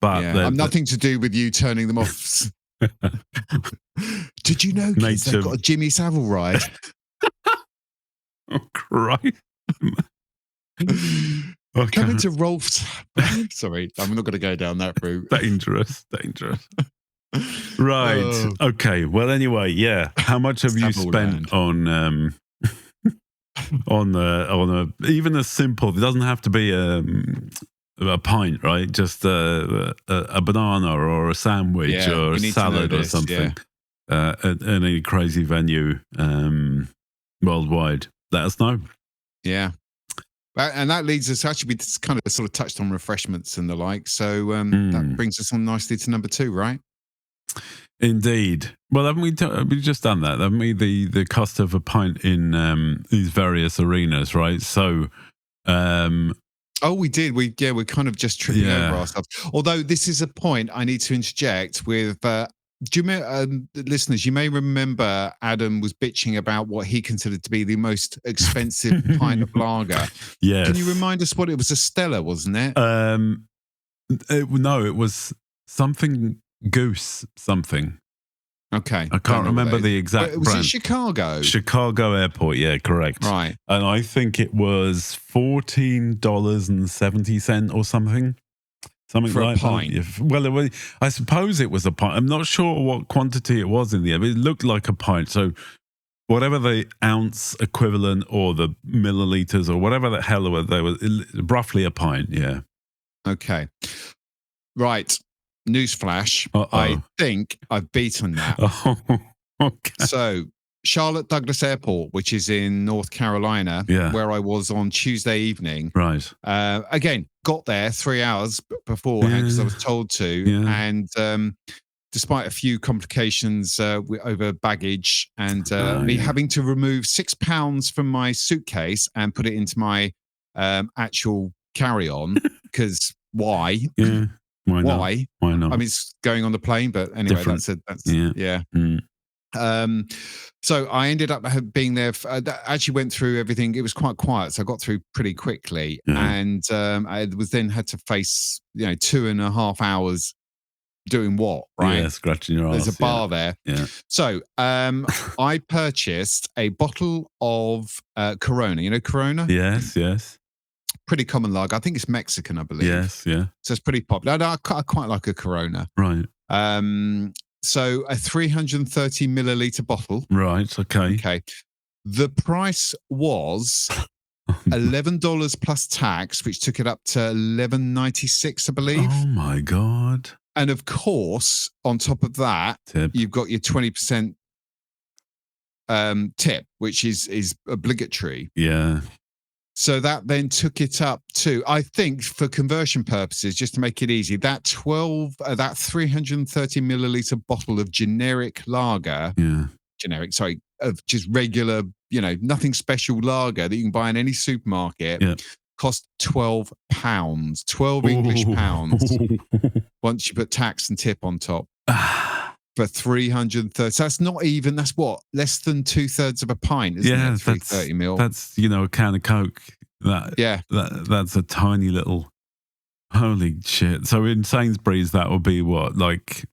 But I'm nothing to do with you turning them off. Did you know, kids, they've got a Jimmy Savile ride? Oh, Christ. Coming to Rolf's. Sorry, I'm not going to go down that route. Dangerous. Right. Okay. Well, anyway, yeah. How much have you spent on even a simple? It doesn't have to be a pint, right? Just a banana or a sandwich or a salad or something at any crazy venue worldwide. Let us know. Yeah. And that leads us, actually, we kind of sort of touched on refreshments and the like. So that brings us on nicely to number 2, right? Indeed. Well, haven't we've just done that? Haven't we? The cost of a pint in these various arenas, right? So, we did. We're kind of just tripping over ourselves. Although this is a point I need to interject with. Do you remember, listeners? You may remember Adam was bitching about what he considered to be the most expensive pint of lager. Yes. Can you remind us what it was? A Stella, wasn't it? No, it was something Goose something. Okay. I can't remember the exact was brand. it Chicago? Chicago Airport, yeah, correct. Right. And I think it was $14.70 or something. Something for like a pint. That. Well, I suppose it was a pint. I'm not sure what quantity it was in the end. It looked like a pint. So whatever the ounce equivalent or the milliliters or whatever the hell they were roughly a pint, yeah. Okay. Right. newsflash, Uh-oh. I think I've beaten that. Oh, okay. So, Charlotte Douglas Airport, which is in North Carolina, where I was on Tuesday evening. Right. Again, got there 3 hours beforehand because I was told to. And despite a few complications over baggage and me having to remove £6 from my suitcase and put it into my actual carry-on, because why? Yeah. Why not? Why? Why not? I mean, it's going on the plane, but anyway, that's So I ended up being there. Actually went through everything. It was quite quiet, so I got through pretty quickly. And I was then had to face 2.5 hours doing what? Right? Yeah, scratching your ass. There's a bar there. Yeah. So I purchased a bottle of Corona. You know Corona? Yes. Pretty common lager. I think it's Mexican, I believe. Yes, yeah. So it's pretty popular. I quite like a Corona. Right. So a 330 milliliter bottle. Right. Okay. Okay. The price was $11 plus tax, which took it up to $11.96, I believe. Oh my God. And of course, on top of that, you've got your 20% tip, which is obligatory. Yeah. So that then took it up to, I think, for conversion purposes, just to make it easy, that 330 milliliter bottle of generic lager, of just regular, nothing special lager that you can buy in any supermarket, cost £12, 12 English pounds, once you put tax and tip on top. For 330. So that's not even, that's what? Less than 2/3 of a pint, isn't it? 330 mil. That's, a can of Coke. That's a tiny little, holy shit. So in Sainsbury's, that would be what, like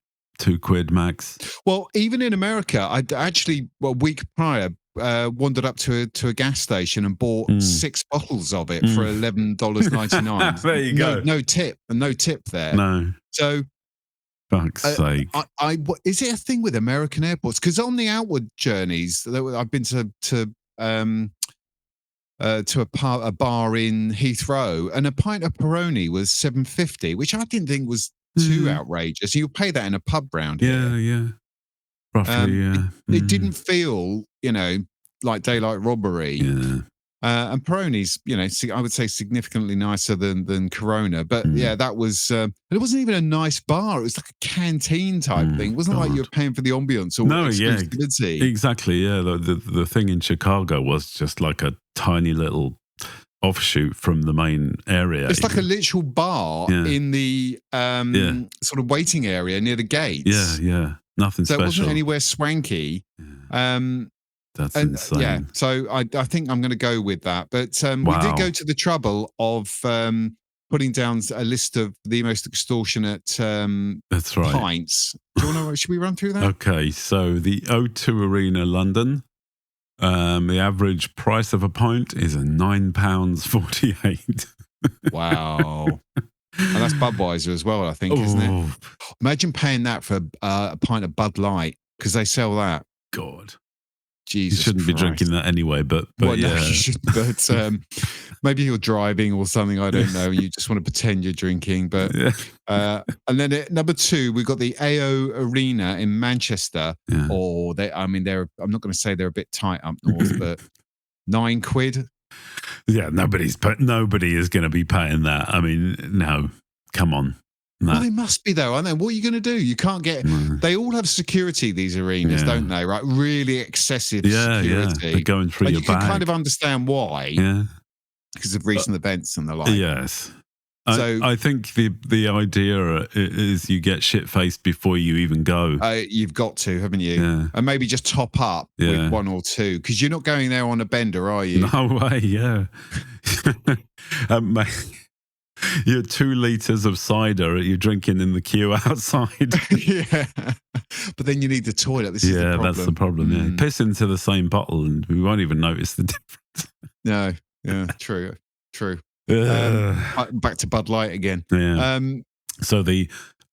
£2 max? Well, even in America, I actually, a week prior, wandered up to a gas station and bought 6 bottles of it for $11.99. There you go. No tip there. No. So, fuck's sake. Is it a thing with American airports? Because on the outward journeys, I've been to a bar in Heathrow, and a pint of Peroni was $7.50, which I didn't think was too outrageous. You pay that in a pub round here. Yeah. Roughly, It didn't feel, like daylight robbery. Yeah. And Peroni's, I would say significantly nicer than Corona. But that was, it wasn't even a nice bar. It was like a canteen type thing. It wasn't like you were paying for the ambience or exclusivity. Exactly. Yeah. The thing in Chicago was just like a tiny little offshoot from the main area. It's like a literal bar in the sort of waiting area near the gates. Yeah. Nothing special. So it wasn't anywhere swanky. That's insane. Yeah, so I think I'm going to go with that. But we did go to the trouble of putting down a list of the most extortionate That's right. pints. Do you want to? Should we run through that? Okay, so the O2 Arena, London. The average price of a pint is £9.48. Wow. And that's Budweiser as well, I think, isn't it? Imagine paying that for a pint of Bud Light, because they sell that. God. Jesus you shouldn't Christ. be drinking that anyway, but well, yeah. No, you shouldn't, but maybe you're driving or something, I don't know. You just want to pretend you're drinking. But and then at number 2, we've got the AO Arena in Manchester. Yeah. Or I'm not going to say they're a bit tight up north, but £9. Yeah, nobody is going to be paying that. I mean, no, come on. No. Well, they must be though, aren't they? What are you going to do? You can't get. They all have security, these arenas, don't they? Right, really excessive security. Yeah, they're going through your bag. bag. You can kind of understand why. Yeah, because of recent events and the like. Yes. So I think the idea is you get shit faced before you even go. You've got to, haven't you? Yeah. And maybe just top up with 1 or 2, because you're not going there on a bender, are you? No way. Yeah. Your 2 liters of cider you're drinking in the queue outside. Yeah. But then you need the toilet. This is the problem. That's the problem. Yeah. Piss into the same bottle and we won't even notice the difference. No. Yeah. True. Back to Bud Light again. Yeah. So the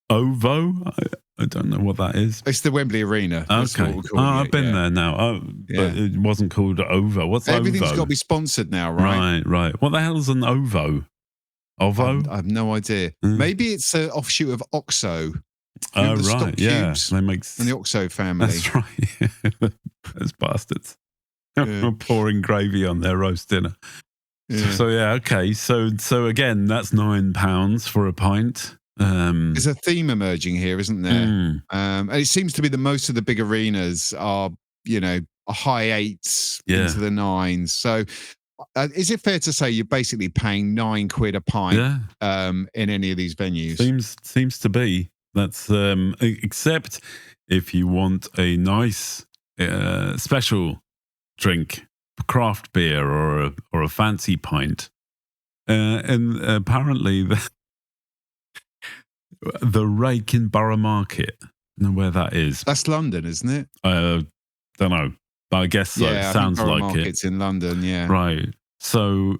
OVO, I don't know what that is. It's the Wembley Arena. Okay. I've been there now. But it wasn't called OVO. What's Everything's OVO? got to be sponsored now, right? Right. What the hell is an OVO? OVO? I have no idea. Maybe it's an offshoot of OXO. Oh, the stock right. Yeah. cubes They make... and the Oxo family. That's right. Those bastards. Yeah. Pouring gravy on their roast dinner. Yeah. So yeah, okay. So again, that's £9 for a pint. There's a theme emerging here, isn't there? Mm, And it seems to be that most of the big arenas are, high eights into the nines. So is it fair to say you're basically paying £9 a pint yeah. in any of these venues? Seems to be. That's except if you want a nice special drink, craft beer or a fancy pint. And apparently the Rake in Borough Market, I don't know where that is. That's London, isn't it? Don't know, but I guess so. Yeah, Sounds I think Borough like Market's in London. Yeah, right. So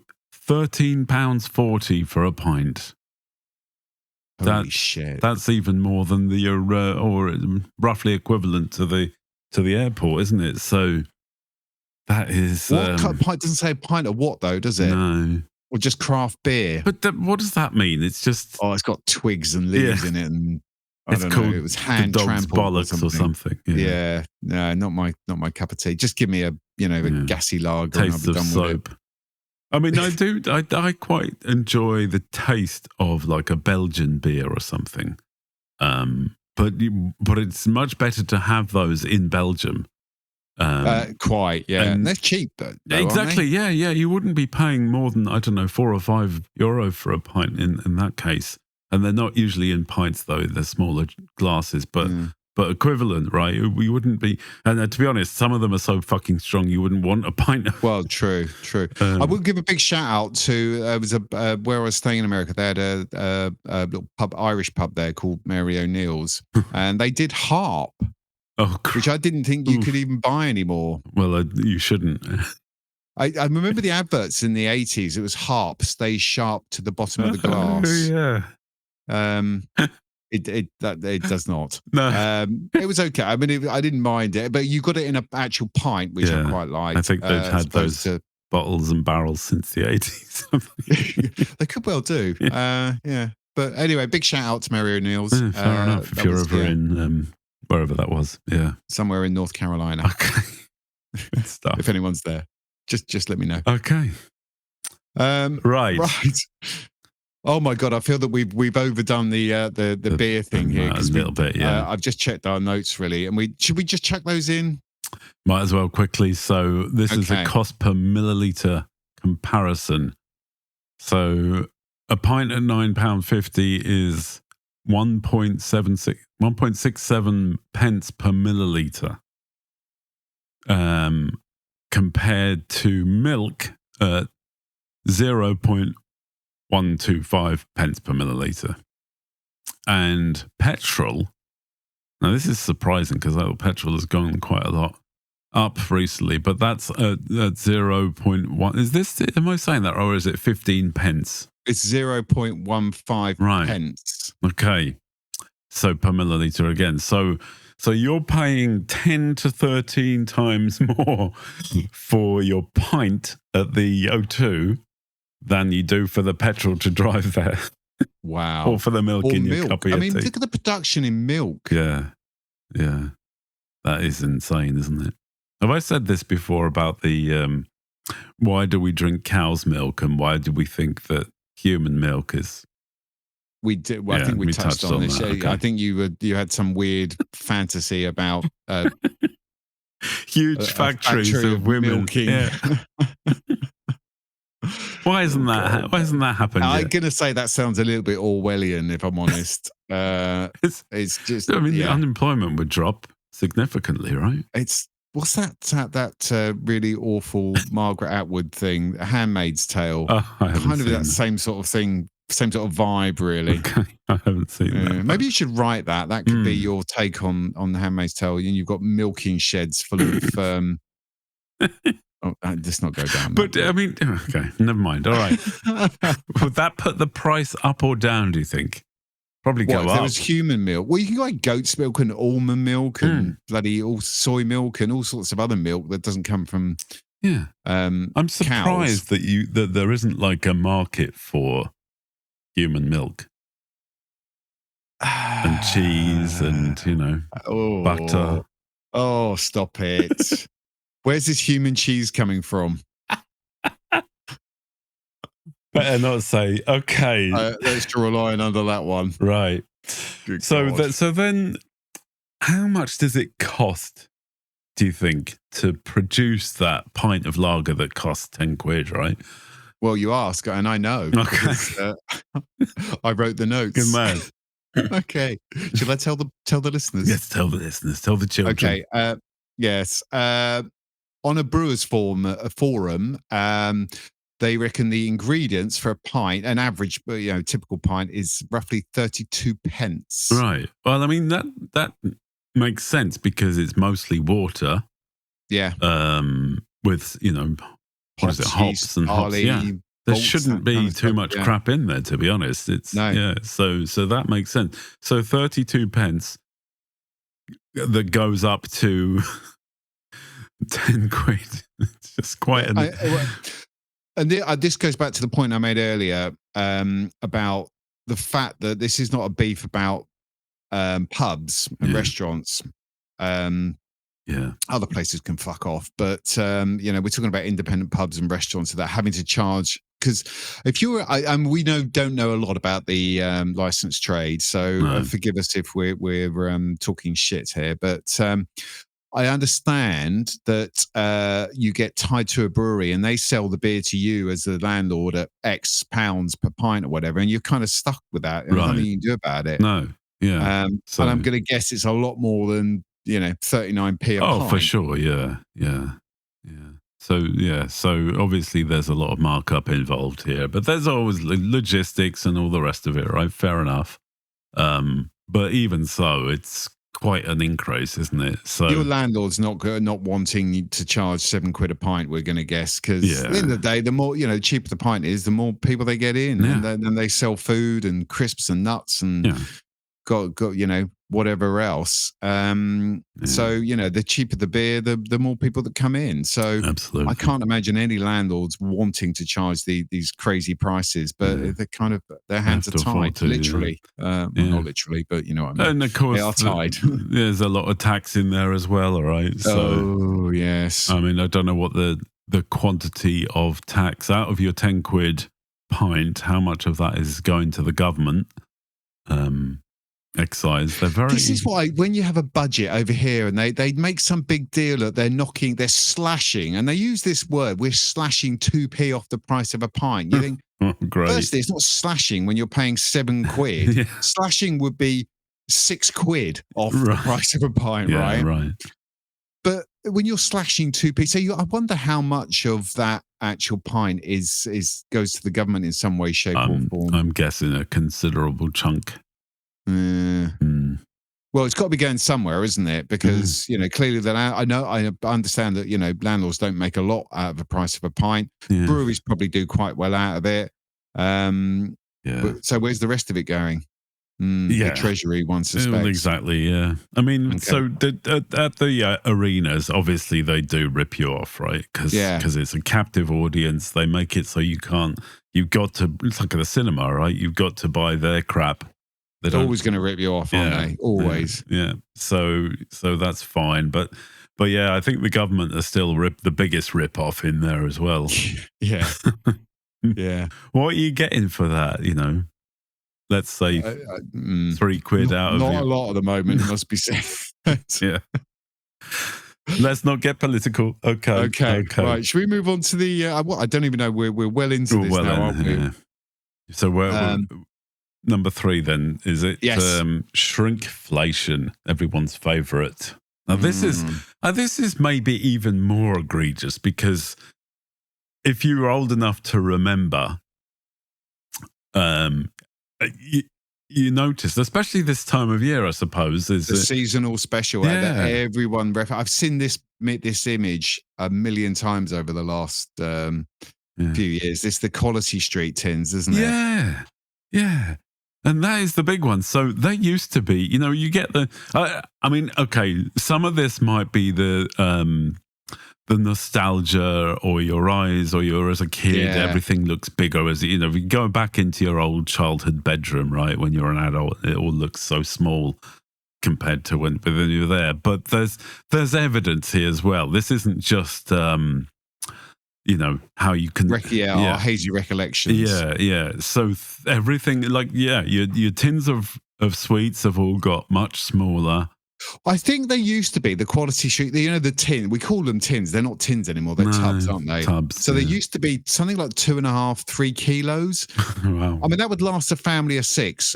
£13.40 for a pint. Holy shit! That's even more than the or roughly equivalent to the airport, isn't it? So that is what pint doesn't say a pint of what though, does it? No. Or just craft beer. But what does that mean? It's just it's got twigs and leaves in it, and I it's don't called know. It was hand the dog's trampled bollocks or something. Yeah, no, not my cup of tea. Just give me a gassy lager and I'll Taste be of done soap. with it. I mean, I quite enjoy the taste of like a Belgian beer or something. But it's much better to have those in Belgium. Quite, yeah. And they're cheap, though. Exactly, yeah. You wouldn't be paying more than, I don't know, €4 or €5 for a pint in that case. And they're not usually in pints, though. They're smaller glasses, but equivalent, right? We wouldn't be... And to be honest, some of them are so fucking strong, you wouldn't want a pint of... Well, true. I will give a big shout out to... it was where I was staying in America. They had a little Irish pub there called Mary O'Neill's. And they did Harp. Which I didn't think you could even buy anymore. Well, you shouldn't. I remember the adverts in the 80s. It was Harp, stay sharp to the bottom of the glass. Yeah. It does not. No. It was okay. I mean, I didn't mind it, but you got it in an actual pint, which I quite liked. I think they've had those bottles and barrels since the 80s. They could well do. Yeah. But anyway, big shout out to Mary O'Neill's. Fair enough. If you're over in... wherever that was, somewhere in North Carolina. Okay, good stuff. If anyone's there, just let me know. Okay, right. Oh my god, I feel that we've overdone the beer thing here. A little bit, yeah. I've just checked our notes really, and should we just chuck those in? Might as well quickly. So this is a cost per milliliter comparison. So a pint at £9.50 is 1.67 pence per milliliter, compared to milk at 0.125 pence per milliliter, and petrol. Now this is surprising because petrol has gone quite a lot up recently, but that's at 0.1. Is this? Am I saying that, or is it 15 pence? It's 0.15 pence. Okay. So per milliliter again. So you're paying 10 to 13 times more for your pint at the O2 than you do for the petrol to drive there. Wow. Or for the milk in your cup of tea. Look at the production in milk. Yeah. That is insane, isn't it? Have I said this before about the why do we drink cow's milk and why do we think that human milk is... We did. Well, I think we touched on this. That, okay. I think you had some weird fantasy about huge factories of women milking. Yeah. Why hasn't that happened yet? I'm gonna say that sounds a little bit Orwellian, if I'm honest. It's just. I mean, the unemployment would drop significantly, right? What's that really awful Margaret Atwood thing, Handmaid's Tale? Oh, I haven't kind of seen that same sort of thing. Same sort of vibe, really. Okay, I haven't seen that. Maybe you should write that. That could be your take on The Handmaid's Tale. And you've got milking sheds full of... let's not go down. But, I mean, okay, never mind. All right. Would that put the price up or down, do you think? Probably go up. If there was human milk? Well, you can get goat's milk and almond milk and bloody soy milk and all sorts of other milk that doesn't come from... Yeah. I'm surprised that there isn't like a market for... human milk. and cheese and, butter. Oh, stop it. Where's this human cheese coming from? Better not say, okay. Let's draw a line under that one. Right. Good So God. then how much does it cost, do you think, to produce that pint of lager that costs 10 quid, right? Well, you ask, and I know. Okay. Because, I wrote the notes. Good man. Okay. Should I tell the listeners? Yes, tell the listeners, tell the children. Okay. Yes. On a brewer's forum, they reckon the ingredients for a pint, an average, typical pint, is roughly 32 pence. Right. Well, I mean, that makes sense because it's mostly water. Yeah. With, hops and hops. Yeah. There shouldn't be too much crap in there, to be honest. So that makes sense. So 32 pence that goes up to 10 quid. It's just quite and this goes back to the point I made earlier about the fact that this is not a beef about pubs and restaurants. Other places can fuck off, but we're talking about independent pubs and restaurants that are having to charge. Because if you were, we don't know a lot about the licensed trade, so forgive us if we're talking shit here. But I understand that you get tied to a brewery and they sell the beer to you as the landlord at X pounds per pint or whatever, and you're kind of stuck with that. And nothing you can do about it. No, yeah. And I'm going to guess it's a lot more than 39p a pint. Oh, for sure, yeah. So obviously there's a lot of markup involved here, but there's always logistics and all the rest of it, right? Fair enough. But even so, it's quite an increase, isn't it? So your landlord's not wanting to charge 7 quid a pint, we're going to guess, because at the end of the day, the more cheaper the pint is, the more people they get in, and then they sell food and crisps and nuts and got whatever else. So the cheaper the beer, the more people that come in. So absolutely, I can't imagine any landlords wanting to charge these crazy prices, but they're kind of, their hands are tied, literally. Well, not literally, but you know what I mean. And of course, they are tied. There's a lot of tax in there as well, all right? So, yes. I mean, I don't know what the quantity of tax out of your 10 quid pint, how much of that is going to the government? Excise. This is why when you have a budget over here and they make some big deal that they're slashing, and they use this word, we're slashing 2p off the price of a pint. You think, firstly, it's not slashing when you're paying 7 quid. Slashing would be 6 quid off the price of a pint, right? Right. But when you're slashing 2p, so I wonder how much of that actual pint goes to the government in some way, shape, or form. I'm guessing a considerable chunk. Well, it's got to be going somewhere, isn't it? Because clearly I understand that landlords don't make a lot out of the price of a pint. Breweries probably do quite well out of it. But, so where's the rest of it going? The treasury, one suspects. Exactly. Yeah. I mean, so at the arenas, obviously they do rip you off, right? Because it's a captive audience. They make it so you can't. It's like at the cinema, right? You've got to buy their crap. They're always going to rip you off, aren't they? Always. Yeah. So that's fine. But I think the government are still the biggest rip off in there as well. Yeah. Yeah. What are you getting for that? Let's say 3 quid out of not a lot at the moment, it must be said. Yeah. Let's not get political. Okay. Right. Should we move on to the? I don't even know. We're well into this now, aren't we? Yeah. So we're number 3 then, is it? Yes. Shrinkflation, everyone's favourite. Now this is maybe even more egregious, because if you're old enough to remember, you notice, especially this time of year, I suppose, is the seasonal special that everyone. I've seen this image a million times over the last few years. It's the Quality Street tins, isn't it? Yeah. And that is the big one. So they used to be, you get the, I mean, okay, some of this might be the the nostalgia, or your eyes, or you're as a kid, everything looks bigger. As you know, if you go back into your old childhood bedroom, right, when you're an adult, it all looks so small compared to when you were there. But there's evidence here as well. This isn't just how you can our hazy recollections. Yeah. So everything, like, your tins of sweets have all got much smaller. I think they used to be the quality sheet. The tin. We call them tins. They're not tins anymore. They're tubs, aren't they? Tubs. So they used to be something like 2.5, 3 kilos. Wow. I mean, that would last a family of 6.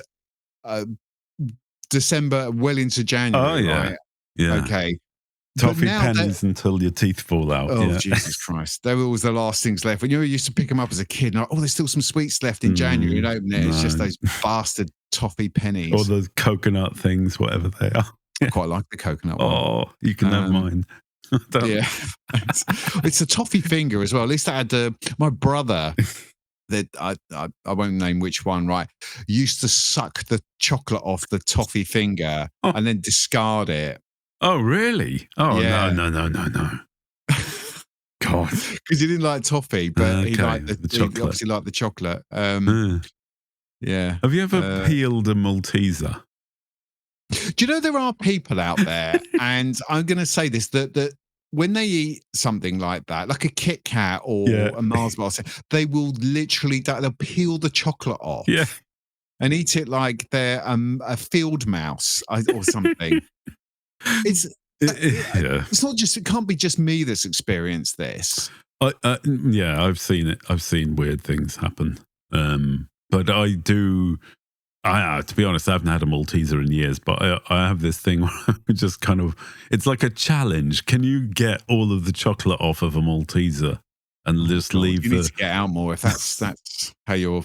December, well into January. Oh yeah, right? Yeah. Okay. Toffee pennies until your teeth fall out. Oh, Jesus Christ. They were always the last things left. When you used to pick them up as a kid, and there's still some sweets left in January, and open it. It's just those bastard toffee pennies. Or the coconut things, whatever they are. I quite like the coconut one. Oh, you can have mine. Yeah. It's a toffee finger as well. At least I had my brother, that I won't name which one, right, used to suck the chocolate off the toffee finger and then discard it. Oh, really? Oh, yeah. No. God. Because he didn't like toffee, but he liked the chocolate. He obviously liked the chocolate. Yeah. Have you ever peeled a Malteser? Do you know there are people out there, and I'm going to say this, that when they eat something like that, like a Kit Kat or a Mars bar, they will literally they'll peel the chocolate off and eat it like they're a field mouse or something. It's not just, it can't be just me that's experienced this. I've seen it. I've seen weird things happen. But I do. To be honest, I haven't had a Malteser in years, but I have this thing where I just kind of, it's like a challenge. Can you get all of the chocolate off of a Malteser and just leave You need to get out more if that's how you're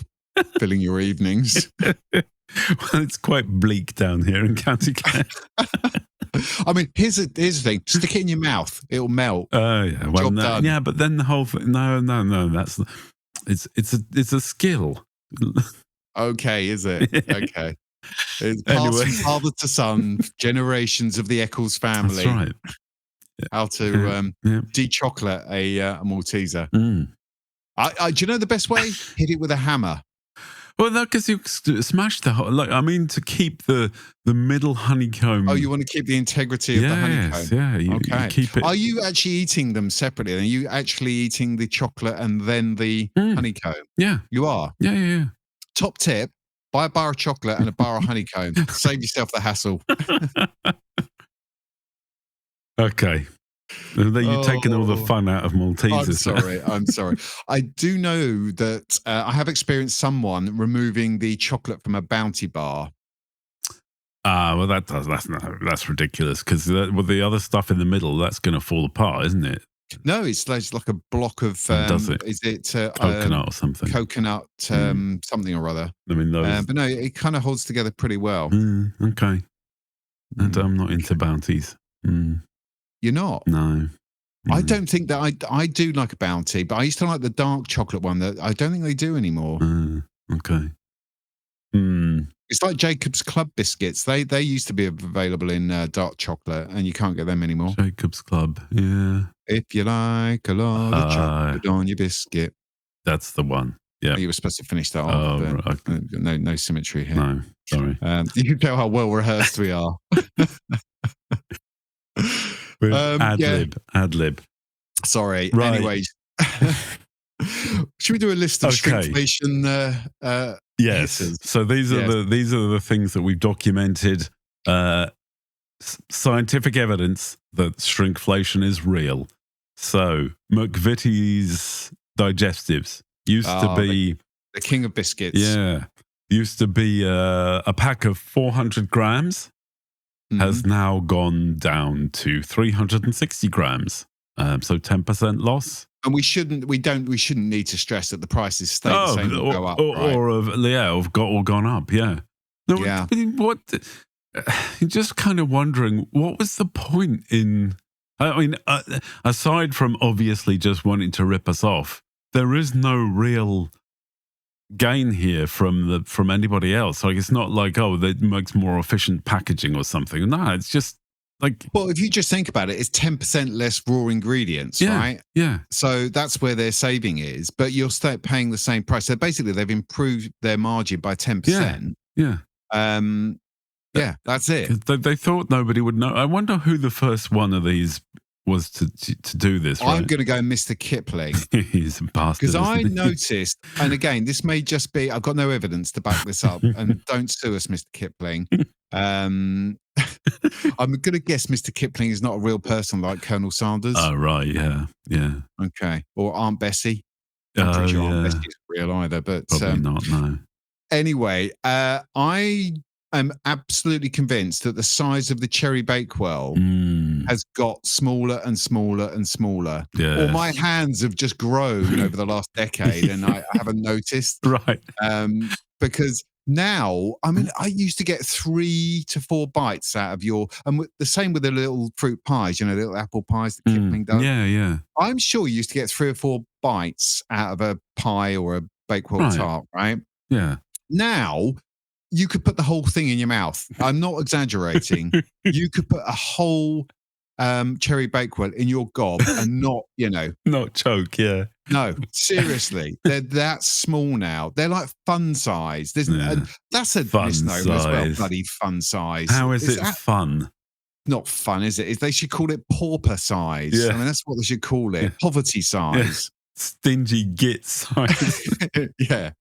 filling your evenings. Well, it's quite bleak down here in County Clare. I mean, here's the thing: stick it in your mouth; it'll melt. Oh yeah, well, done. But then the whole thing. No. That's it's a skill. Okay, is it? Okay. It's passed from father to son, generations of the Eccles family. That's right. How to de-chocolate a Malteser. Do you know the best way? Hit it with a hammer. Well, no, because you smash the whole, to keep the middle honeycomb. Oh, you want to keep the integrity of the honeycomb? Yeah, you keep it. Are you actually eating them separately? Are you actually eating the chocolate and then the honeycomb? Yeah. You are? Yeah. Top tip, buy a bar of chocolate and a bar of honeycomb. Save yourself the hassle. Okay. You're taking all the fun out of Maltesers. I'm sorry. I do know that I have experienced someone removing the chocolate from a Bounty bar. Well, that's ridiculous, because the other stuff in the middle, that's going to fall apart, isn't it? No, it's like a block of. Does it? Is it coconut or something? Coconut, something or other. I mean, those. But no, it kind of holds together pretty well. Okay. And I'm not into Bounties. You're not? No. I don't think that I do like a Bounty, but I used to like the dark chocolate one that I don't think they do anymore. Okay. It's like Jacob's Club biscuits. They used to be available in dark chocolate, and you can't get them anymore. Jacob's Club, yeah. If you like a lot of chocolate on your biscuit. That's the one. Yeah. You were supposed to finish that off. Right. No symmetry here. No, sorry. You can tell how well rehearsed we are. Ad lib. Sorry. Right. Anyway, should we do a list of shrinkflation? Yes. Hitters? So these are the things that we've documented. Scientific evidence that shrinkflation is real. So McVitie's digestives used to be the king of biscuits. Yeah, used to be a pack of 400 grams. Has now gone down to 360 grams. So 10% loss. And we shouldn't need to stress that the prices stay the same or go up, or gone up. Yeah. No, yeah. What? Just kind of wondering, what was the point in? I mean, aside from obviously just wanting to rip us off, there is no real gain here from anybody else. Like, it's not like, that makes more efficient packaging or something. No, it's just Like, well, if you just think about it, it's 10% less raw ingredients, right? Yeah. So that's where their saving is, but you're still paying the same price. So basically, they've improved their margin by 10%. Yeah. Yeah, that's it. They thought nobody would know. I wonder who the first one of these was to do this. Right? I'm going to go Mr. Kipling. He's a bastard. Because I noticed, and again, this may just be, I've got no evidence to back this up, and don't sue us, Mr. Kipling. I'm going to guess Mr. Kipling is not a real person like Colonel Sanders. Oh, right, yeah. Okay. Or Aunt Bessie. I'm pretty sure Aunt Bessie isn't real either, but... Probably not, no. Anyway, I am absolutely convinced that the size of the cherry bakewell has got smaller and smaller and smaller. Yes. Or my hands have just grown over the last decade and I haven't noticed. Right. Because now, I mean, I used to get 3 to 4 bites out of and the same with the little fruit pies, you know, the little apple pies that Kipling does. Yeah. I'm sure you used to get 3 or 4 bites out of a pie or a bakewell tart, right? Yeah. Now, you could put the whole thing in your mouth. I'm not exaggerating. You could put a whole cherry bakewell in your gob and not, not choke. Yeah. No, seriously, they're that small now. They're like fun size. That's a fun misnomer size. as well. Bloody fun size. How is it fun? Not fun, is it? They should call it pauper size. Yeah. I mean, that's what they should call it. Yeah. Poverty size. Yeah. Stingy git size. Yeah.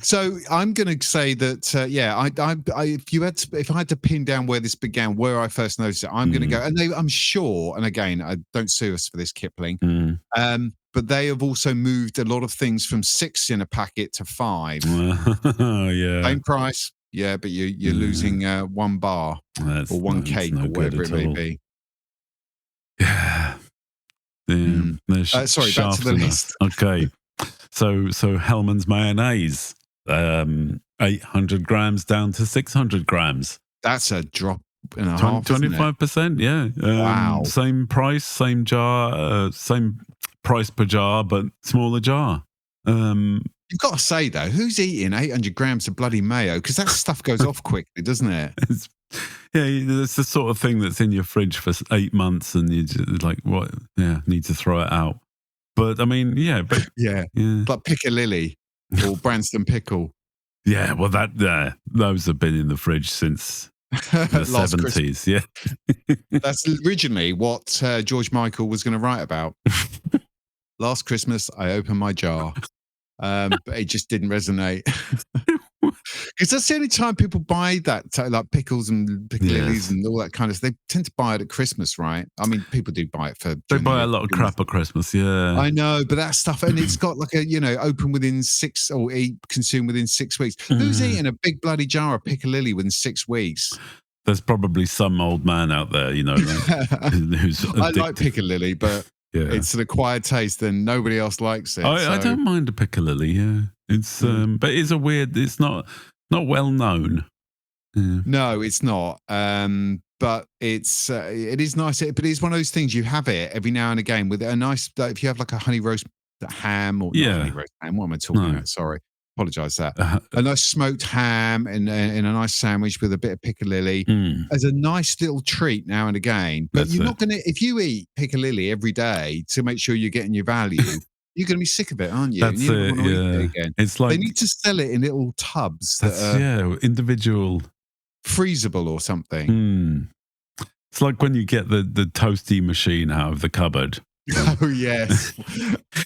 So I'm going to say that, if I had to pin down where this began, where I first noticed it, I'm going to go, and I'm sure, and again, I don't sue us for this, Kipling, but they have also moved a lot of things from 6 in a packet to 5. Yeah. Same price, yeah, but you're losing 1 bar or 1 cake or whatever it may be. Yeah. Sorry, back to the list. Okay. So Hellmann's mayonnaise, 800 grams down to 600 grams. That's a drop and a half. 25%, yeah. Wow. Same price, same jar, same price per jar, but smaller jar. You've got to say though, who's eating 800 grams of bloody mayo? Because that stuff goes off quickly, doesn't it? It's the sort of thing that's in your fridge for 8 months, and you just like, what? Yeah, need to throw it out. But I mean, but Piccalilli or Branston pickle. Yeah, well, those have been in the fridge since the 70s. Yeah, that's originally what George Michael was going to write about. Last Christmas, I opened my jar, but it just didn't resonate. Because that's the only time people buy that, like pickles and piccalillis and all that kind of stuff. They tend to buy it at Christmas, right? I mean, people do buy it for... They buy a lot of crap at Christmas, yeah. I know, but that stuff, and it's got like open within 6 or consumed within 6 weeks. Who's eating a big bloody jar of piccalilli within 6 weeks? There's probably some old man out there, who's addicted. I like piccalilli, but it's an acquired taste and nobody else likes it. I don't mind a piccalilli, yeah. It's but it's it's not well known. Yeah. No, it's not. But it is nice. But it's one of those things, you have it every now and again with a nice, if you have like a honey roast ham or not honey roast ham, what am I talking about? Sorry. Apologise that. A nice smoked ham in a nice sandwich with a bit of piccalilli as a nice little treat now and again. But you're not going to, if you eat piccalilli every day to make sure you're getting your value, you're going to be sick of it, aren't you? That's you it, want to eat it again. It's like, they need to sell it in little tubs individual, freezable or something. It's like when you get the toasty machine out of the cupboard. Oh yes,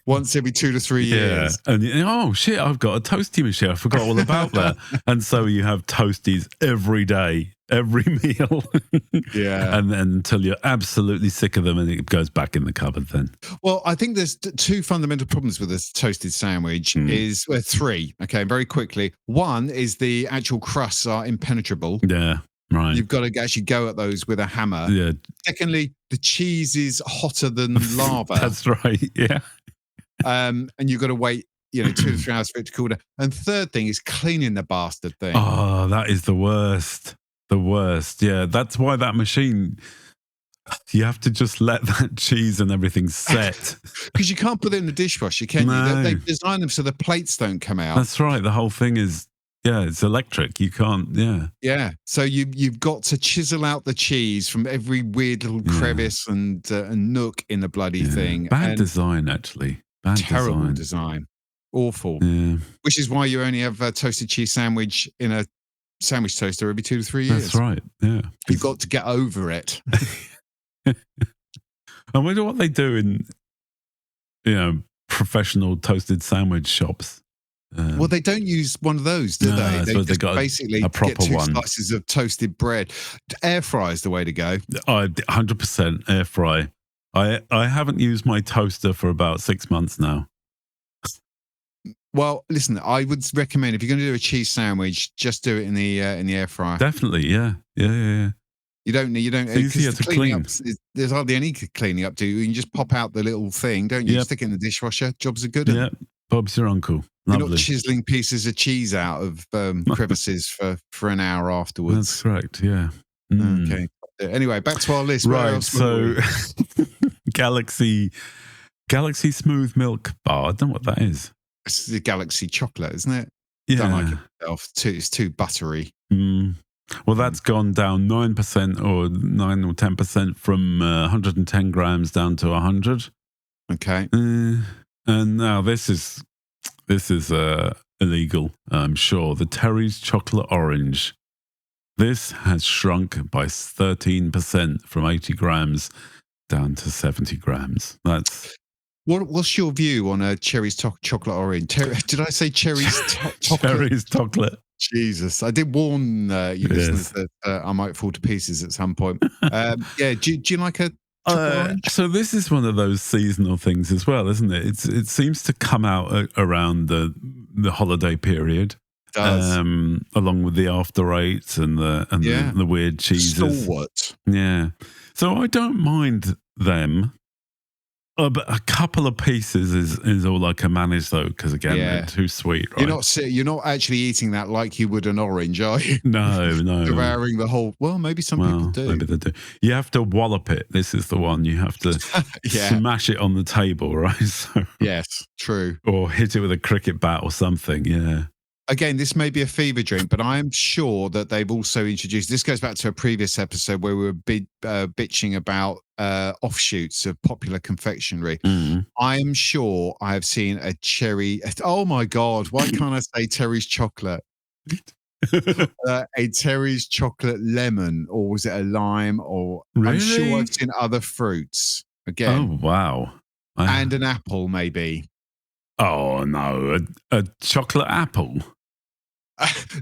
once every 2 to 3 years. And oh shit, I've got a toasty machine. I forgot all about that. And so you have toasties every day, every meal. And then until you're absolutely sick of them, and it goes back in the cupboard. Then. Well, I think there's 2 fundamental problems with this toasted sandwich. Is 3. Okay, very quickly. One is the actual crusts are impenetrable. Yeah. Right. You've got to actually go at those with a hammer. Yeah. Secondly, the cheese is hotter than lava. That's right. Yeah. And you've got to wait, 2 to 3 hours for it to cool down. And third thing is cleaning the bastard thing. Oh, that is the worst. The worst. Yeah. That's why that machine, you have to just let that cheese and everything set. Because you can't put it in the dishwasher, can you? They've designed them so the plates don't come out. That's right. The whole thing is Yeah, it's electric. You can't. Yeah. Yeah. So you've got to chisel out the cheese from every weird little crevice and nook in the bloody thing. Bad And design, actually. Bad terrible design. Awful. Yeah. Which is why you only have a toasted cheese sandwich in a sandwich toaster every 2 to 3 years. That's right. Yeah. You've got to get over it. I wonder what they do in, professional toasted sandwich shops. Well, they don't use one of those, do they? They just got basically a proper get 2 one. slices of toasted bread. Air fry is the way to go. 100% air fry. I haven't used my toaster for about 6 months now. Well, listen, I would recommend if you're going to do a cheese sandwich, just do it in the air fryer. Definitely, yeah. You don't need. It's easier to clean. There's hardly any cleaning up to. You can just pop out the little thing, don't you? Yep. Stick it in the dishwasher. Jobs are good. Yeah, Bob's your uncle. You're Lovely. not chiseling pieces of cheese out of crevices for an hour afterwards. That's correct. Yeah. Mm. Okay. Anyway, back to our list. Right. So, Galaxy Smooth Milk Bar. I don't know what that is. It's the Galaxy chocolate, isn't it? Yeah. Don't like it myself. It's too buttery. Well, that's gone down 9% or 9 or 10% from 110 grams down to 100. Okay. And now this is illegal, I'm sure. The Terry's Chocolate Orange. This has shrunk by 13% from 80 grams down to 70 grams. That's... What's your view on a Cherry's chocolate orange? Did I say Cherry's chocolate? Cherry's chocolate. Jesus, I did warn you listeners that I might fall to pieces at some point. Do you like a chocolate orange? So this is one of those seasonal things as well, isn't it? It seems to come out around the holiday period. It does. Along with the after eights and the weird cheeses. Stalwart. Yeah. So I don't mind them. But a couple of pieces is all I can manage, though, because again, they're too sweet. Right? You're not actually eating that like you would an orange, are you? No. Devouring the whole. Well, maybe some people do. Maybe they do. You have to wallop it. This is the one. You have to smash it on the table, right? So, yes, true. Or hit it with a cricket bat or something. Yeah. Again, this may be a fever dream, but I'm sure that they've also introduced. This goes back to a previous episode where we were bitching about offshoots of popular confectionery. I am sure I have seen a cherry. Oh my God! Why can't I say Terry's chocolate? A Terry's chocolate lemon, or was it a lime? Or really? I'm sure I've seen other fruits again. Oh wow! And an apple, maybe. Oh no, a chocolate apple.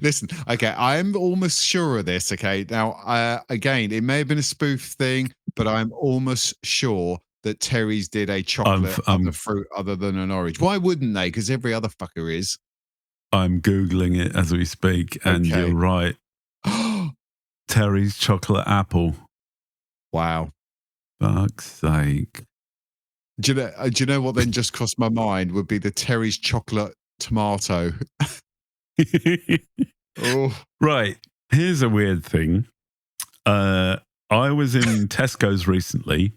Listen, okay, I'm almost sure of this. Okay, now again, it may have been a spoof thing, but I'm almost sure that Terry's did a chocolate other fruit other than an orange. Why wouldn't they? Because every other fucker is. I'm Googling it as we speak, and you're right. Terry's chocolate apple. Wow. Fuck's sake. Do you know what then just crossed my mind would be the Terry's chocolate tomato. Oh. Right. Here's a weird thing. I was in Tesco's recently,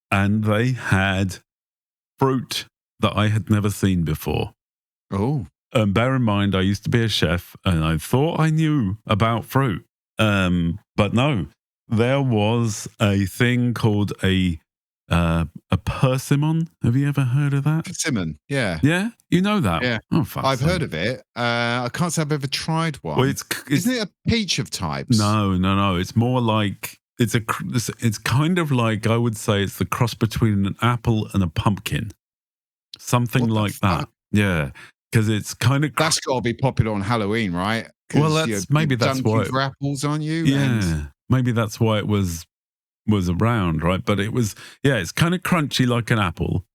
and they had fruit that I had never seen before. Oh. Bear in mind, I used to be a chef, and I thought I knew about fruit. But no, there was a thing called a persimmon. Have you ever heard of that? Persimmon, yeah. Yeah? You know that? Yeah. Oh, fuck. I've heard of it. I can't say I've ever tried one. Well, isn't it a peach of types? No. It's more like, it's kind of like, I would say it's the cross between an apple and a pumpkin. Something like that. Yeah. Because it's kind of... That's got to be popular on Halloween, right? Well, maybe that's why... for apples, aren't you? Yeah. Maybe that's why it was around, right? But it was, it's kind of crunchy like an apple,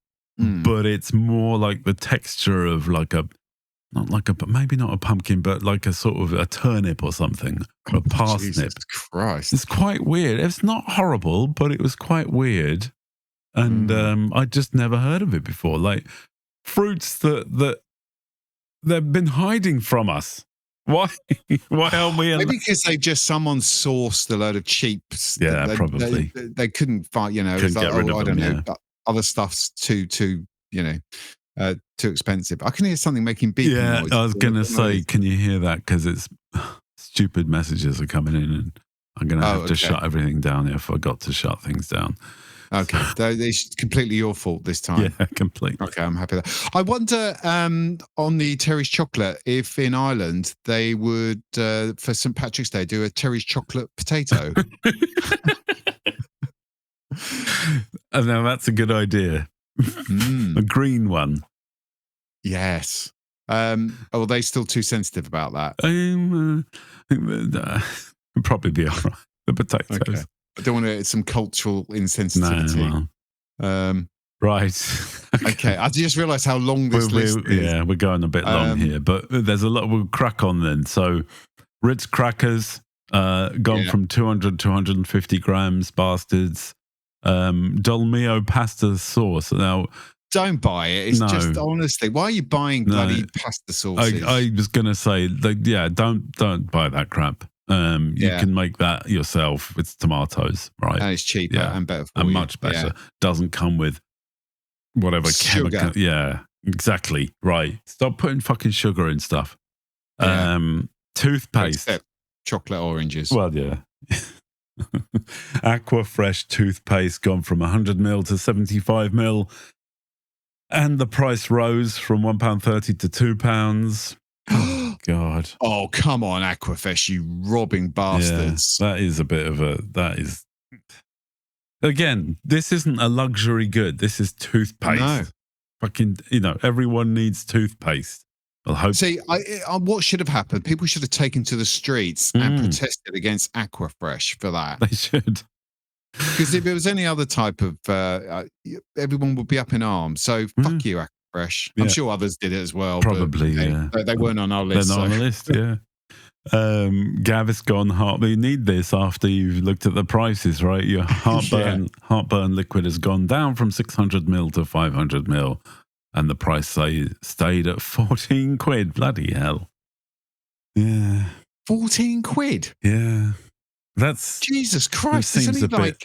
but it's more like the texture of maybe not a pumpkin, but like a sort of a turnip or something, or a parsnip. Jesus Christ. It's quite weird. It's not horrible, but it was quite weird. And I'd just never heard of it before. Like fruits that they've been hiding from us. Why? Why aren't we? Maybe because someone sourced a load of cheap. Probably. They couldn't find, couldn't get rid of them, know, other stuff's too, too expensive. I can hear something making beeping Yeah, noise. I was going to say, can you hear that? Because it's stupid messages are coming in, and I'm going to have to shut everything down if I forgot to shut things down. Okay, it's completely your fault this time. Yeah, completely. Okay, I'm happy with that. I wonder on the Terry's chocolate if in Ireland they would for St Patrick's Day do a Terry's chocolate potato. And now that's a good idea. A green one. Yes. Are they still too sensitive about that? Probably be all right. The potatoes. Okay. I don't want some cultural insensitivity. No, right. Okay. I just realised how long this list is. Yeah, we're going a bit long here, but there's a lot. We'll crack on then. So, Ritz crackers gone from 200 to 150 grams, bastards. Dolmio pasta sauce. Now, don't buy it. It's just honestly, why are you buying bloody pasta sauces? I was going to say, don't buy that crap. You can make that yourself with tomatoes, right? And it's cheaper and better for and you. much better. Yeah. Doesn't come with whatever Sugar. chemical. Yeah, exactly. Right. Stop putting fucking sugar in stuff. Toothpaste. Except chocolate oranges. Well, yeah. Aqua Fresh toothpaste gone from 100ml to 75ml. And the price rose from £1.30 to £2. Oh, God. Oh, come on, Aquafresh, you robbing bastards. Yeah, that is a bit of again, this isn't a luxury good. This is toothpaste. No. Fucking, everyone needs toothpaste. I'll hope. See, what should have happened? People should have taken to the streets and protested against Aquafresh for that. They should. Because if it was any other type of, everyone would be up in arms. So fuck you, Aquafresh. I'm sure others did it as well. Probably, but they weren't on our list. They're not on the list, yeah. Gaviscon heart. You need this after you've looked at the prices, right? Your heartburn liquid has gone down from 600ml to 500ml, and the price stayed at 14 quid. Bloody hell! Yeah, 14 quid. Yeah, that's Jesus Christ. It's only like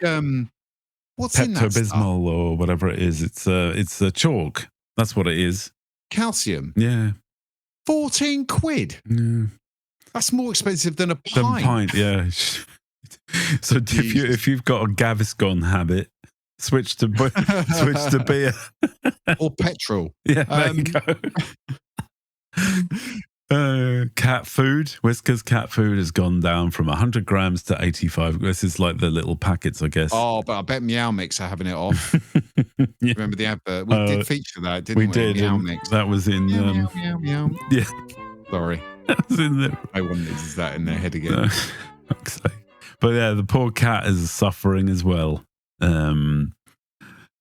what's in that stuff? Pepto-Bismol or whatever it is. It's a chalk. That's what it is. Calcium. Yeah. 14 quid. Yeah. That's more expensive than a pint. Yeah. So if you've got a Gaviscon habit, switch to beer or petrol. Yeah, there you go. Cat food, Whisker's cat food has gone down from 100 grams to 85. This is like the little packets, I guess. Oh, but I bet Meow Mix are having it off. Remember the advert? We did feature that, didn't we? We did. Meow Mix. That was in. Meow, meow, meow. Yeah. Sorry. That was in there. I wonder is that in their head again. But yeah, the poor cat is suffering as well. And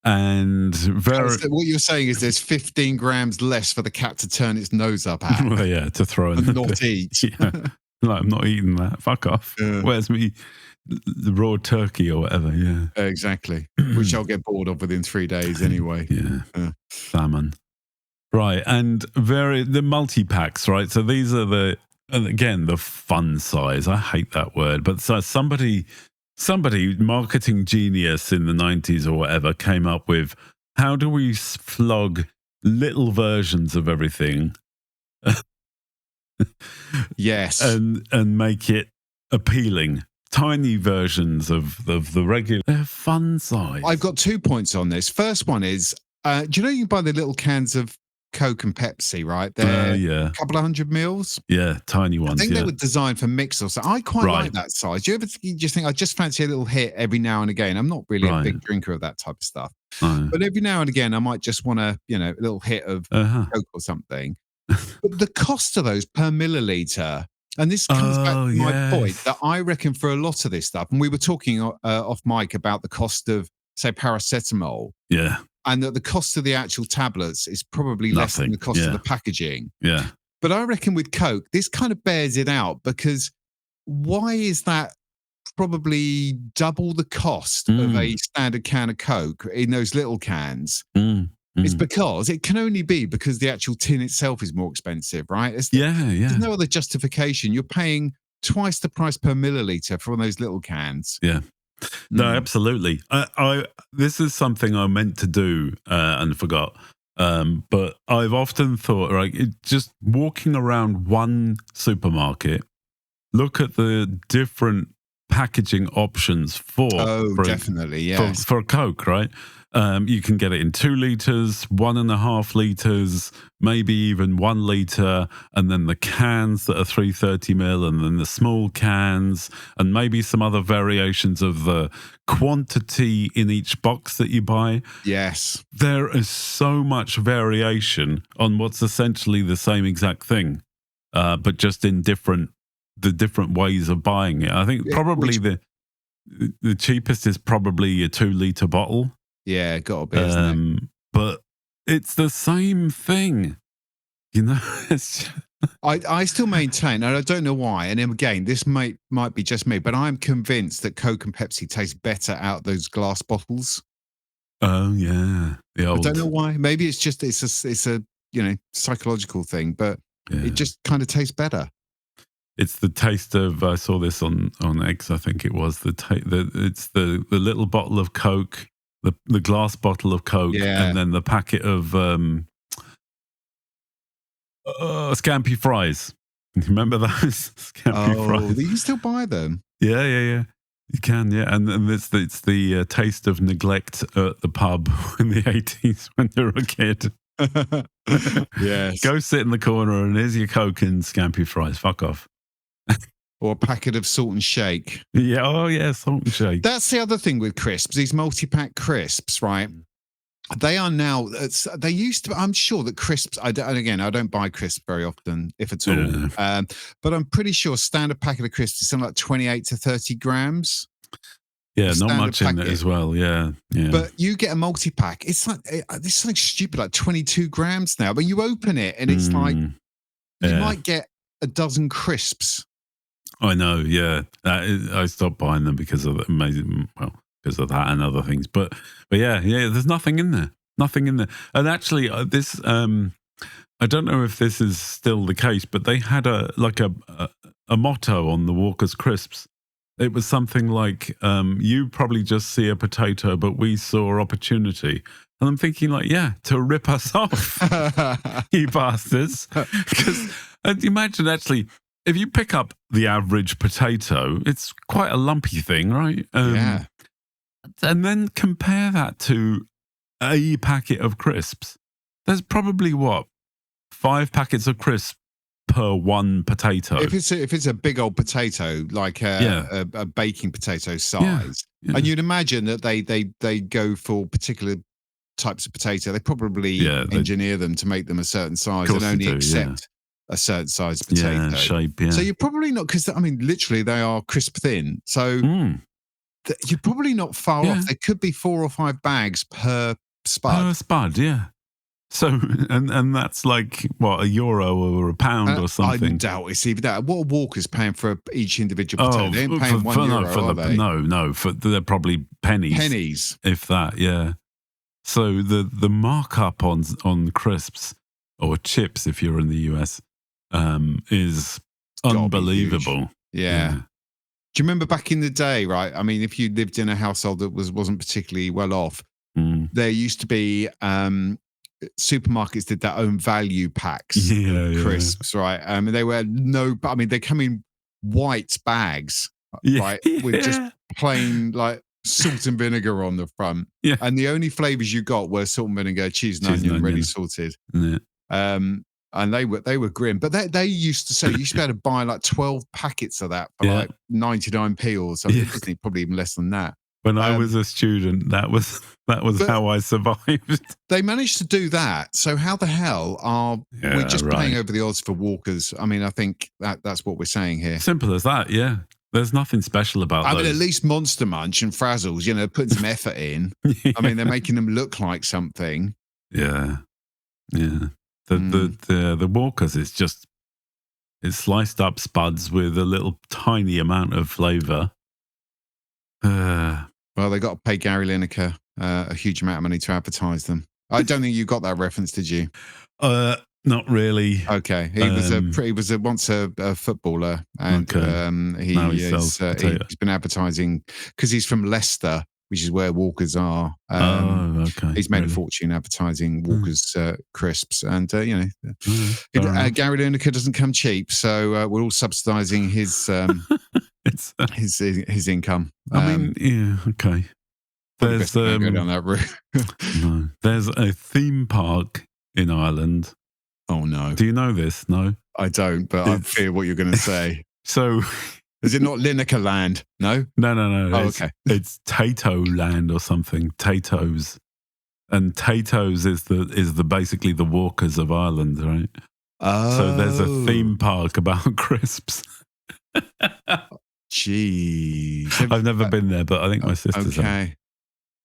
what you're saying is there's 15 grams less for the cat to turn its nose up at. Well, yeah, to throw in and not eat. Yeah. Like, I'm not eating that. Fuck off. Where's me the raw turkey or whatever? Yeah, exactly. Which I'll get bored of within 3 days anyway. Yeah, salmon. Right, and the multi-packs, right? So these are the fun size. I hate that word, but so somebody, marketing genius in the 90s or whatever, came up with how do we flog little versions of everything? Yes, and make it appealing. Tiny versions of the regular fun size. I've got 2 points on this. First one is, do you know you can buy the little cans of Coke and Pepsi, right? They're a couple of 100ml. Yeah, tiny ones. I think they were designed for mix or so. I quite like that size. Do you just think I just fancy a little hit every now and again? I'm not really a big drinker of that type of stuff, but every now and again I might just want a little hit of Coke or something. But the cost of those per milliliter, and this comes back to my point that I reckon for a lot of this stuff, and we were talking off mic about the cost of, say, paracetamol. Yeah. And that the cost of the actual tablets is probably less than the cost of the packaging. Yeah. But I reckon with Coke, this kind of bears it out, because why is that probably double the cost of a standard can of Coke in those little cans? It's because it can only be because the actual tin itself is more expensive, right? There's no other justification. You're paying twice the price per milliliter for one of those little cans. Yeah. No, absolutely. This is something I meant to do and forgot. But I've often thought, right, just walking around one supermarket, look at the different packaging options for definitely, yes. for Coke, right? You can get it in 2 liters, 1.5 liters, maybe even 1 liter, and then the cans that are 330 ml, and then the small cans, and maybe some other variations of the quantity in each box that you buy. Yes. There is so much variation on what's essentially the same exact thing, but just in different ways of buying it. I think probably the cheapest is probably a 2 liter bottle. Yeah, gotta be, isn't it? But it's the same thing, you know. I still maintain, and I don't know why. And again, this might be just me, but I'm convinced that Coke and Pepsi taste better out of those glass bottles. Oh yeah, I don't know why. Maybe it's just it's a psychological thing, but it just kind of tastes better. It's the taste of. I saw this on X. I think it was it's the little bottle of Coke. The glass bottle of Coke, and then the packet of Scampi fries. Remember those Scampi fries? You can still buy them. Yeah. You can, yeah. And it's the taste of neglect at the pub in the 80s when you were a kid. Yes. Go sit in the corner and here's your Coke and Scampi fries. Fuck off. Or a packet of Salt and Shake. Yeah, Salt and Shake. That's the other thing with crisps, these multi-pack crisps, right? They are now, they used to, I'm sure that crisps, and again, I don't buy crisps very often, if at all. But I'm pretty sure standard packet of crisps is something like 28 to 30 grams. Yeah, not much in it as well. Yeah. But you get a multi-pack, it's like, this is something stupid, like 22 grams now. But you open it and it's like, you might get a dozen crisps. I know, yeah. I stopped buying them because of because of that and other things. But yeah, there's nothing in there. And actually, this I don't know if this is still the case, but they had a motto on the Walker's crisps. It was something like, "You probably just see a potato, but we saw opportunity." And I'm thinking, like, yeah, to rip us off, you bastards. Because imagine actually, if you pick up the average potato, it's quite a lumpy thing, right? Yeah. And then compare that to a packet of crisps. There's probably 5 packets of crisps per one potato. If it's a big old potato, like a baking potato size, and you'd imagine that they go for particular types of potato. They probably engineer them to make them a certain size and only accept a certain size potato shape. So you're probably not, because I mean, literally they are crisp thin. So you're probably not far off. There could be 4 or 5 bags per spud. Per spud, yeah. So and that's like what, €1 or a pound or something. I doubt it's even that. What are Walkers paying for each individual potato? They ain't paying €1, are they? No, they're probably pennies. Pennies, if that. Yeah. So the markup on crisps or chips, if you're in the US, is unbelievable. Yeah. Do you remember back in the day, right? I mean, if you lived in a household that wasn't particularly well off, there used to be supermarkets did their own value packs of crisps, right? They were they come in white bags, right? With just plain like salt and vinegar on the front. Yeah. And the only flavors you got were salt and vinegar, cheese and onion, ready salted. Yeah. And they were grim. But they used to say you should be able to buy like 12 packets of that for like 99p or something. Yeah. Probably even less than that. When I was a student, that was how I survived. They managed to do that. So how the hell are we just paying over the odds for Walkers? I mean, I think that's what we're saying here. Simple as that, yeah. There's nothing special about those. I mean, at least Monster Munch and Frazzles, putting some effort in. I mean, they're making them look like something. Yeah. The Walkers is just, it's sliced up spuds with a little tiny amount of flavour. Well, they got to pay Gary Lineker a huge amount of money to advertise them. I don't think you got that reference, did you? Not really. Okay, he was once a footballer, and he's been advertising because he's from Leicester, which is where Walkers are. Okay. He's made a fortune advertising Walkers crisps, and Gary Lineker doesn't come cheap, so we're all subsidising his his income. I mean, yeah, okay. There's go down that route. No, there's a theme park in Ireland. Oh no! Do you know this? No, I don't, but I fear what you're going to say. So, is it not Lineker Land? No, no. Oh, okay. It's Tato Land or something. Tato's, and Tato's is the basically the Walkers of Ireland, right? Oh, so there's a theme park about crisps. Jeez, I've never been there, but I think my sister's okay.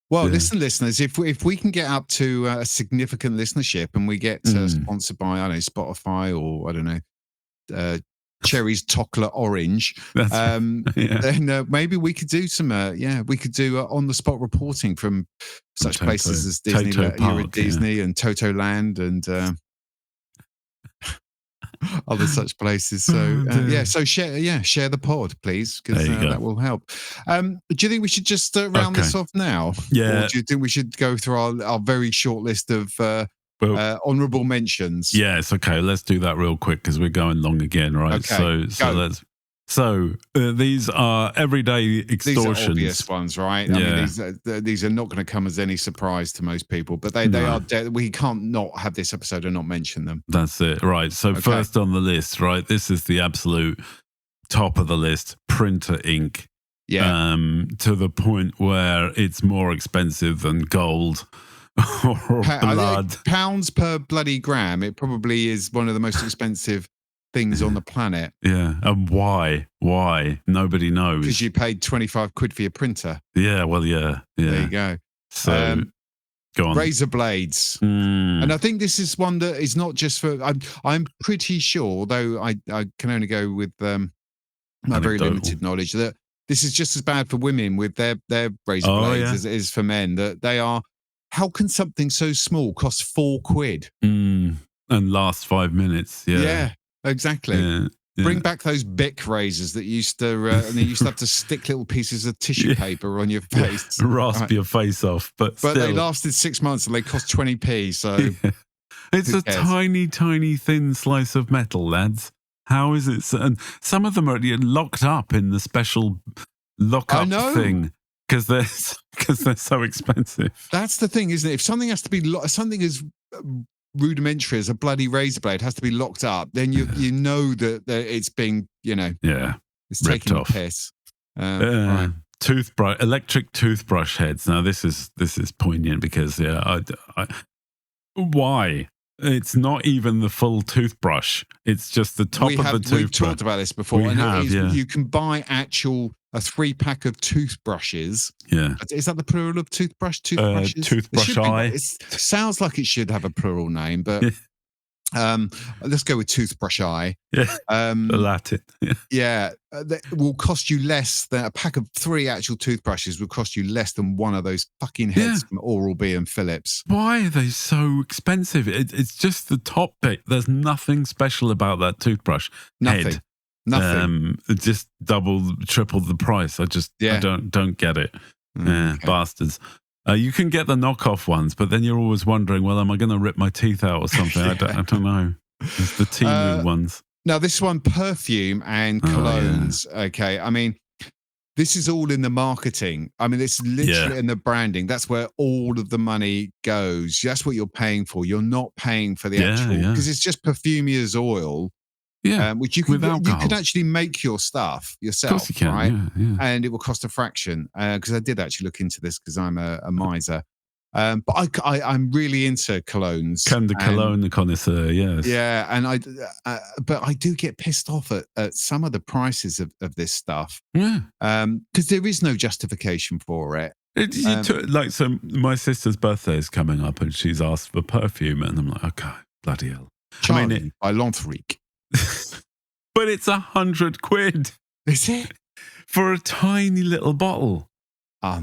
Well, listen, listeners, if we can get up to a significant listenership and we get sponsored by, I don't know, Spotify or, I don't know, Cherry's Chocolate Orange, then maybe we could do some, we could do on-the-spot reporting from such places as Disney and Toto Land and other such places. So so share the pod, please, because that will help. Do you think we should just round this off now? Yeah. Or do you think we should go through our very short list of honourable mentions? Yes, okay, let's do that real quick because we're going long again, right? Okay, So these are everyday extortions. These are obvious ones, right? I mean, these are not going to come as any surprise to most people, but they are. We can't not have this episode and not mention them. That's it, right? So first on the list, right? This is the absolute top of the list: printer ink. Yeah. To the point where it's more expensive than gold or blood. Pounds per bloody gram. It probably is one of the most expensive things on the planet. Yeah. And why? Nobody knows. Because you paid 25 quid for your printer. Yeah, well, yeah. There you go. So go on. Razor blades. And I think this is one that is not just for, I'm pretty sure, though I can only go with my very limited knowledge, that this is just as bad for women with their razor blades as it is for men. That they are, how can something so small cost 4 quid? And last 5 minutes. Yeah. Exactly. Yeah. Bring back those Bic razors that used to, and they used to have to stick little pieces of tissue paper on your face, rasp your face off. But they lasted 6 months and they cost 20p. So it's a tiny, tiny, thin slice of metal, lads. How is it? And some of them are locked up in the special lock-up thing because they're so expensive. That's the thing, isn't it? If something has to be something is rudimentary as a bloody razor blade has to be locked up, then you know that it's being it's taking the piss. Right. Electric toothbrush heads. Now this is poignant because why? It's not even the full toothbrush. It's just the top of the toothbrush. We've talked about this before. You can buy a 3-pack of toothbrushes. Yeah. Is that the plural of toothbrush? Toothbrushes? Toothbrush eye. It sounds like it should have a plural name, but let's go with toothbrush eye. Yeah. The Latin. Yeah. That will cost you less than a pack of 3 actual toothbrushes will cost you less than one of those fucking heads from Oral-B and Philips. Why are they so expensive? It's just the top bit. There's nothing special about that toothbrush. Nothing. Just double, triple the price. I don't get it. Bastards. You can get the knockoff ones, but then you're always wondering, well, am I going to rip my teeth out or something? I don't know. It's the Temu ones. Now, this one, perfume and colognes. Okay. I mean, this is all in the marketing. I mean, it's literally in the branding. That's where all of the money goes. That's what you're paying for. You're not paying for the actual, because it's just perfumer's oil. Yeah, which you can actually make your stuff yourself, of course you can, right? Yeah. And it will cost a fraction. Because I did actually look into this because I'm a miser. But I'm really into colognes. Cologne, the connoisseur, yes. Yeah, and but I do get pissed off at some of the prices of this stuff. Yeah. Because there is no justification for it. So my sister's birthday is coming up and she's asked for perfume and I'm like, okay, bloody hell. Charlie, by L'Enthrique. But it's 100 quid. Is it? For a tiny little bottle. I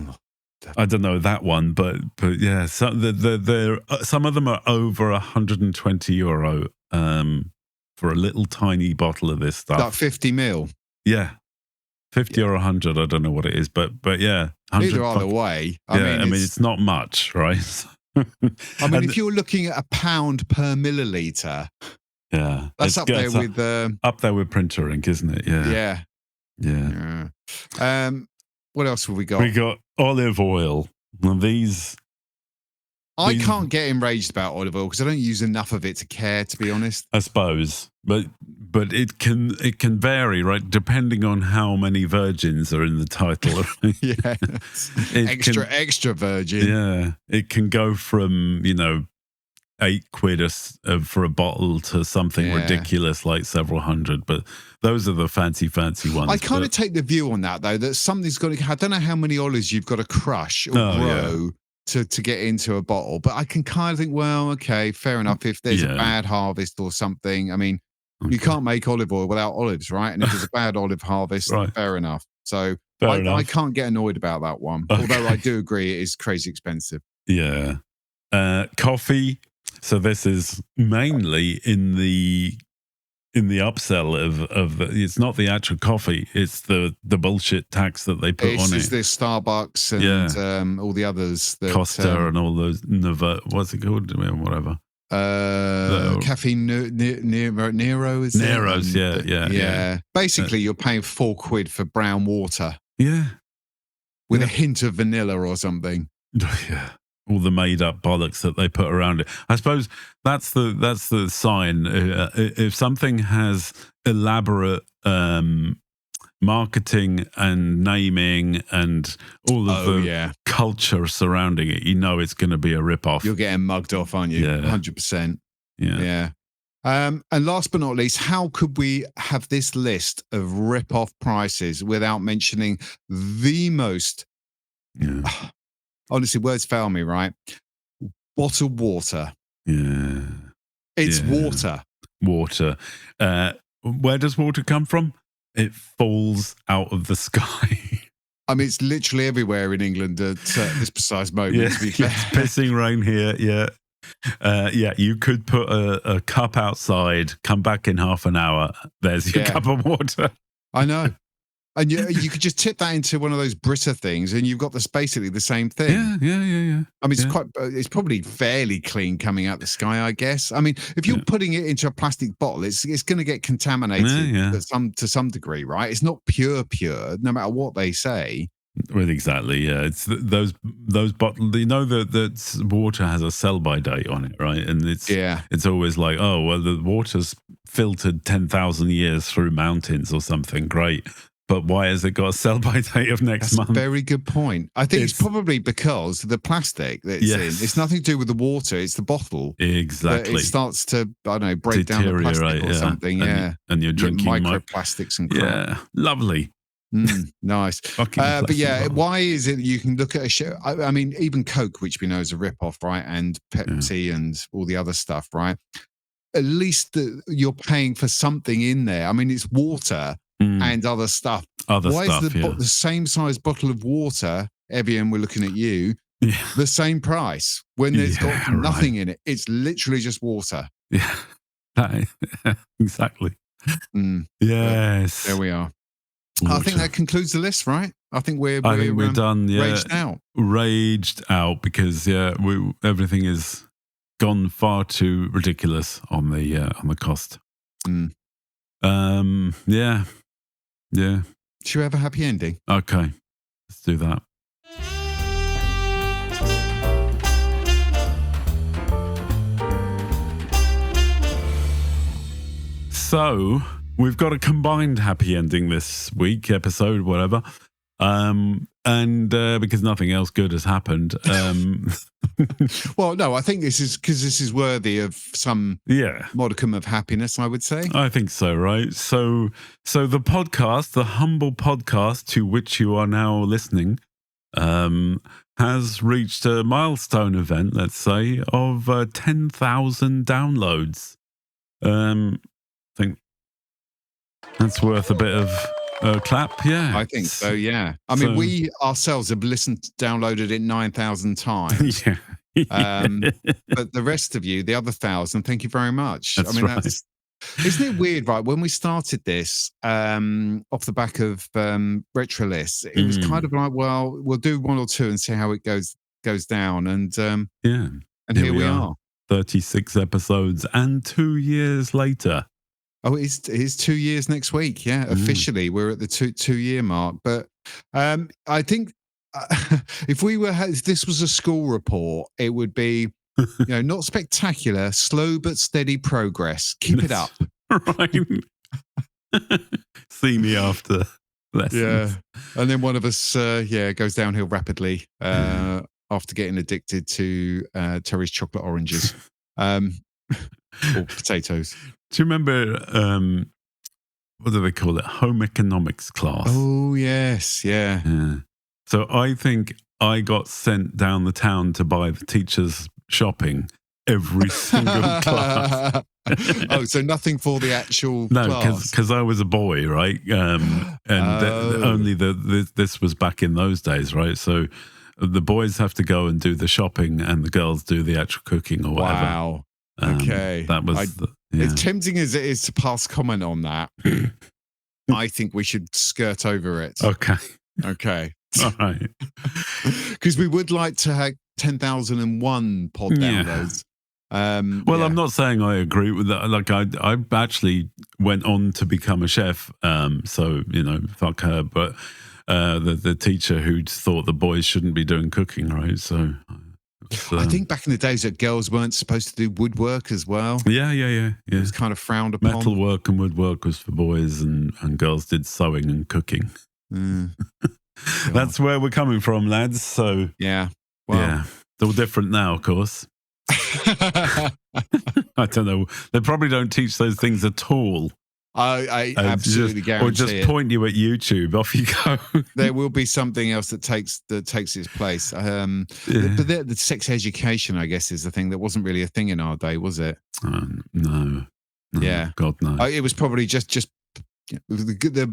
don't know that one, but yeah, some of them are over €120 for a little tiny bottle of this stuff. Like 50 mil. Yeah. 50 or 100, I don't know what it is, but yeah, Either way. I mean, it's not much, right? I mean, if you're looking at £1 per milliliter, that's up there with printer ink, isn't it? Yeah. What else have we got? We got olive oil. Now I can't get enraged about olive oil because I don't use enough of it to care, to be honest. I suppose, but it can vary, right? Depending on how many virgins are in the title. Extra virgin. Yeah, it can go from £8 for a bottle to something ridiculous like several hundred. But those are the fancy ones. I kind of take the view on that though, that something's got to. I don't know how many olives you've got to crush or grow. To get into a bottle, but I can kind of think, well, okay, fair enough. If there's a bad harvest or something, I mean, you can't make olive oil without olives, right? And if there's a bad olive harvest, fair enough. So I can't get annoyed about that one. Okay. Although I do agree it is crazy expensive. Yeah. Coffee. So this is mainly in the upsell of it's not the actual coffee, it's the bullshit tax that they put on it. It's this Starbucks and all the others. Costa and all those, what's it called? Whatever. Cafe Nero is Nero's, yeah. Basically, you're paying £4 for brown water. Yeah. With a hint of vanilla or something. Yeah. All the made up bollocks that they put around it. I suppose that's the sign. If something has elaborate marketing and naming and all of the culture surrounding it, it's going to be a rip-off. You're getting mugged off, aren't you? 100%. Yeah. And last but not least, how could we have this list of rip-off prices without mentioning the most... Honestly, words fail me, right? Bottled water. Yeah. It's water. Water. Where does water come from? It falls out of the sky. I mean, it's literally everywhere in England at this precise moment. It's pissing rain here, you could put a cup outside, come back in half an hour. There's your cup of water. I know. And you could just tip that into one of those Brita things, and you've got basically the same thing. Yeah. I mean, it's probably fairly clean coming out the sky, I guess. I mean, if you're putting it into a plastic bottle, it's going to get contaminated to some degree, right? It's not pure, no matter what they say. Well, exactly. Yeah, it's those bottles. That water has a sell-by date on it, right? And it's always like, oh well, the water's filtered 10,000 years through mountains or something. Great. But why has it got a sell-by date of next month? That's a very good point. I think it's probably because the plastic that it's in. It's nothing to do with the water. It's the bottle. Exactly. It starts to, I don't know, break down the plastic or something. And you're drinking microplastics and crap. Yeah, lovely. Nice. But why is it you can look at a show? I mean, even Coke, which we know is a rip-off, right? And Pepsi and all the other stuff, right? At least you're paying for something in there. I mean, it's water. And other stuff. Why is the same size bottle of water, Evian, we're looking at you, the same price when it's got nothing in it? It's literally just water. Yeah, exactly. Yes. There we are. Water. I think that concludes the list, right? I think we're done. Yeah, raged out because everything is gone far too ridiculous on the cost. Yeah. Should we have a happy ending? Okay, let's do that. So we've got a combined happy ending this week, episode, whatever. And because nothing else good has happened. Well, no, I think this is worthy of some modicum of happiness, I would say. I think so, right? So the podcast, the humble podcast to which you are now listening, has reached a milestone event, let's say, of 10,000 downloads. I think that's worth a bit of clap, I think so, yeah. I mean, we ourselves have downloaded it 9,000 times. But the rest of you, the other 1,000, thank you very much. That's right. Isn't it weird, right? When we started this, off the back of retro lists, it was kind of like, well, we'll do one or two and see how it goes down. And yeah, and here we are. 36 episodes and 2 years later. Oh, it is 2 years next week. Yeah, officially we're at the 2-year mark. But I think if this was a school report, it would be, not spectacular, slow but steady progress. Keep it up. Right. See me after lessons. Yeah, and then one of us, goes downhill rapidly after getting addicted to Terry's chocolate oranges, or potatoes. Do you remember, what do they call it? Home economics class. Oh, yes. Yeah. So I think I got sent down the town to buy the teachers shopping every single class. Oh, so nothing for the actual no, class? because I was a boy, right? Only this was back in those days, right? So the boys have to go and do the shopping and the girls do the actual cooking or whatever. Wow. Okay. That was... As tempting as it is to pass comment on that, I think we should skirt over it. Okay. All right. Because we would like to have 10,001 pod downloads. I'm not saying I agree with that. Like I actually went on to become a chef. So, fuck her. But the teacher who thought the boys shouldn't be doing cooking, right? So... I think back in the days that girls weren't supposed to do woodwork as well. Yeah. It was kind of frowned upon. Metalwork and woodwork was for boys, and girls did sewing and cooking. That's where we're coming from, lads. So yeah, it's all different now, of course. I don't know. They probably don't teach those things at all. I absolutely guarantee or just point you at YouTube. Off you go. There will be something else that takes its place. But the sex education, I guess, is the thing that wasn't really a thing in our day, was it? No. Yeah, God no. It was probably just the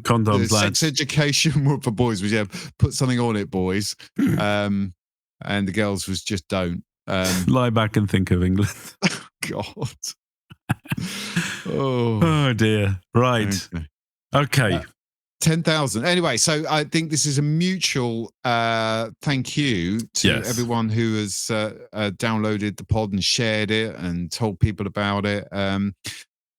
condoms. The sex education for boys was put something on it, boys, and the girls was just don't lie back and think of England. God. Oh dear. Right. Okay. 10,000. Anyway, so I think this is a mutual thank you to everyone who has downloaded the pod and shared it and told people about it.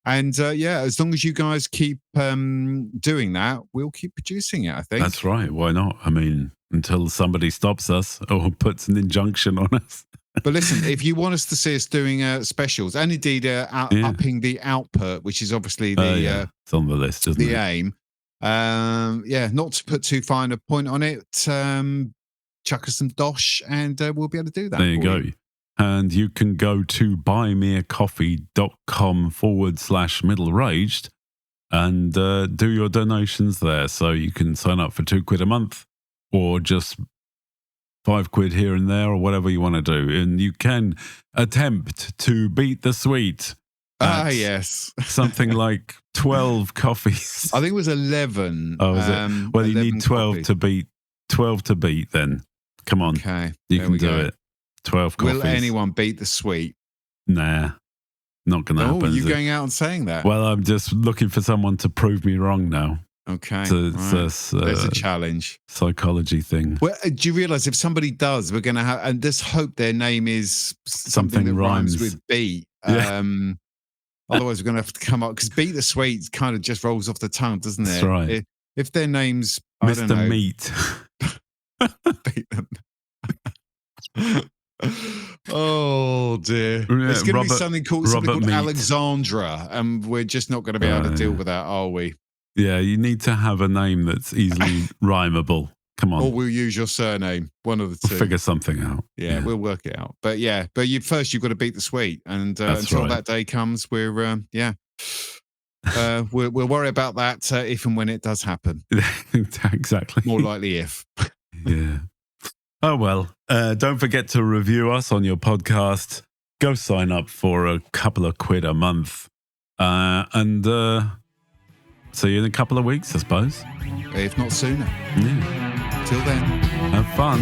As long as you guys keep doing that, we'll keep producing it, I think. That's right. Why not? I mean, until somebody stops us or puts an injunction on us. But listen, if you want us to see us doing specials, and indeed upping the output, which is obviously it's on the list, isn't the it? aim. Not to put too fine a point on it, chuck us some dosh, and we'll be able to do that. There you go. And you can go to buymeacoffee.com/middleraged and do your donations there. So you can sign up for £2 a month or just £5 here and there or whatever you want to do. And you can attempt to beat the sweet. Yes. Something like 12 coffees. I think it was 11. Oh, is it? Well, you need 12 to beat. 12 to beat then. Come on. Okay. You can do it. 12 coffees. Will anyone beat the sweet? Nah. Not going to happen. Oh, you're going out and saying that? Well, I'm just looking for someone to prove me wrong now. Okay. There's a challenge. Psychology thing. Well, do you realise if somebody does, we're going to have, and just hope their name is something that rhymes with beat. Yeah. Otherwise, we're going to have to come up, because beat the sweet kind of just rolls off the tongue, doesn't it? That's right. If their name's Mr. Meat. Beat them. Oh dear. Yeah, it's going to be something called Meat. Alexandra, and we're just not going to be able to deal with that, are we? Yeah, you need to have a name that's easily rhymable. Come on. Or we'll use your surname. One of the two. We'll figure something out. Yeah, we'll work it out. But you've got to beat the sweet, and until that day comes, we'll worry about that if and when it does happen. Exactly. More likely if. Yeah. Oh, well, don't forget to review us on your podcast. Go sign up for a couple of quid a month. And see you in a couple of weeks, I suppose. If not sooner. Yeah. Till then. Have fun.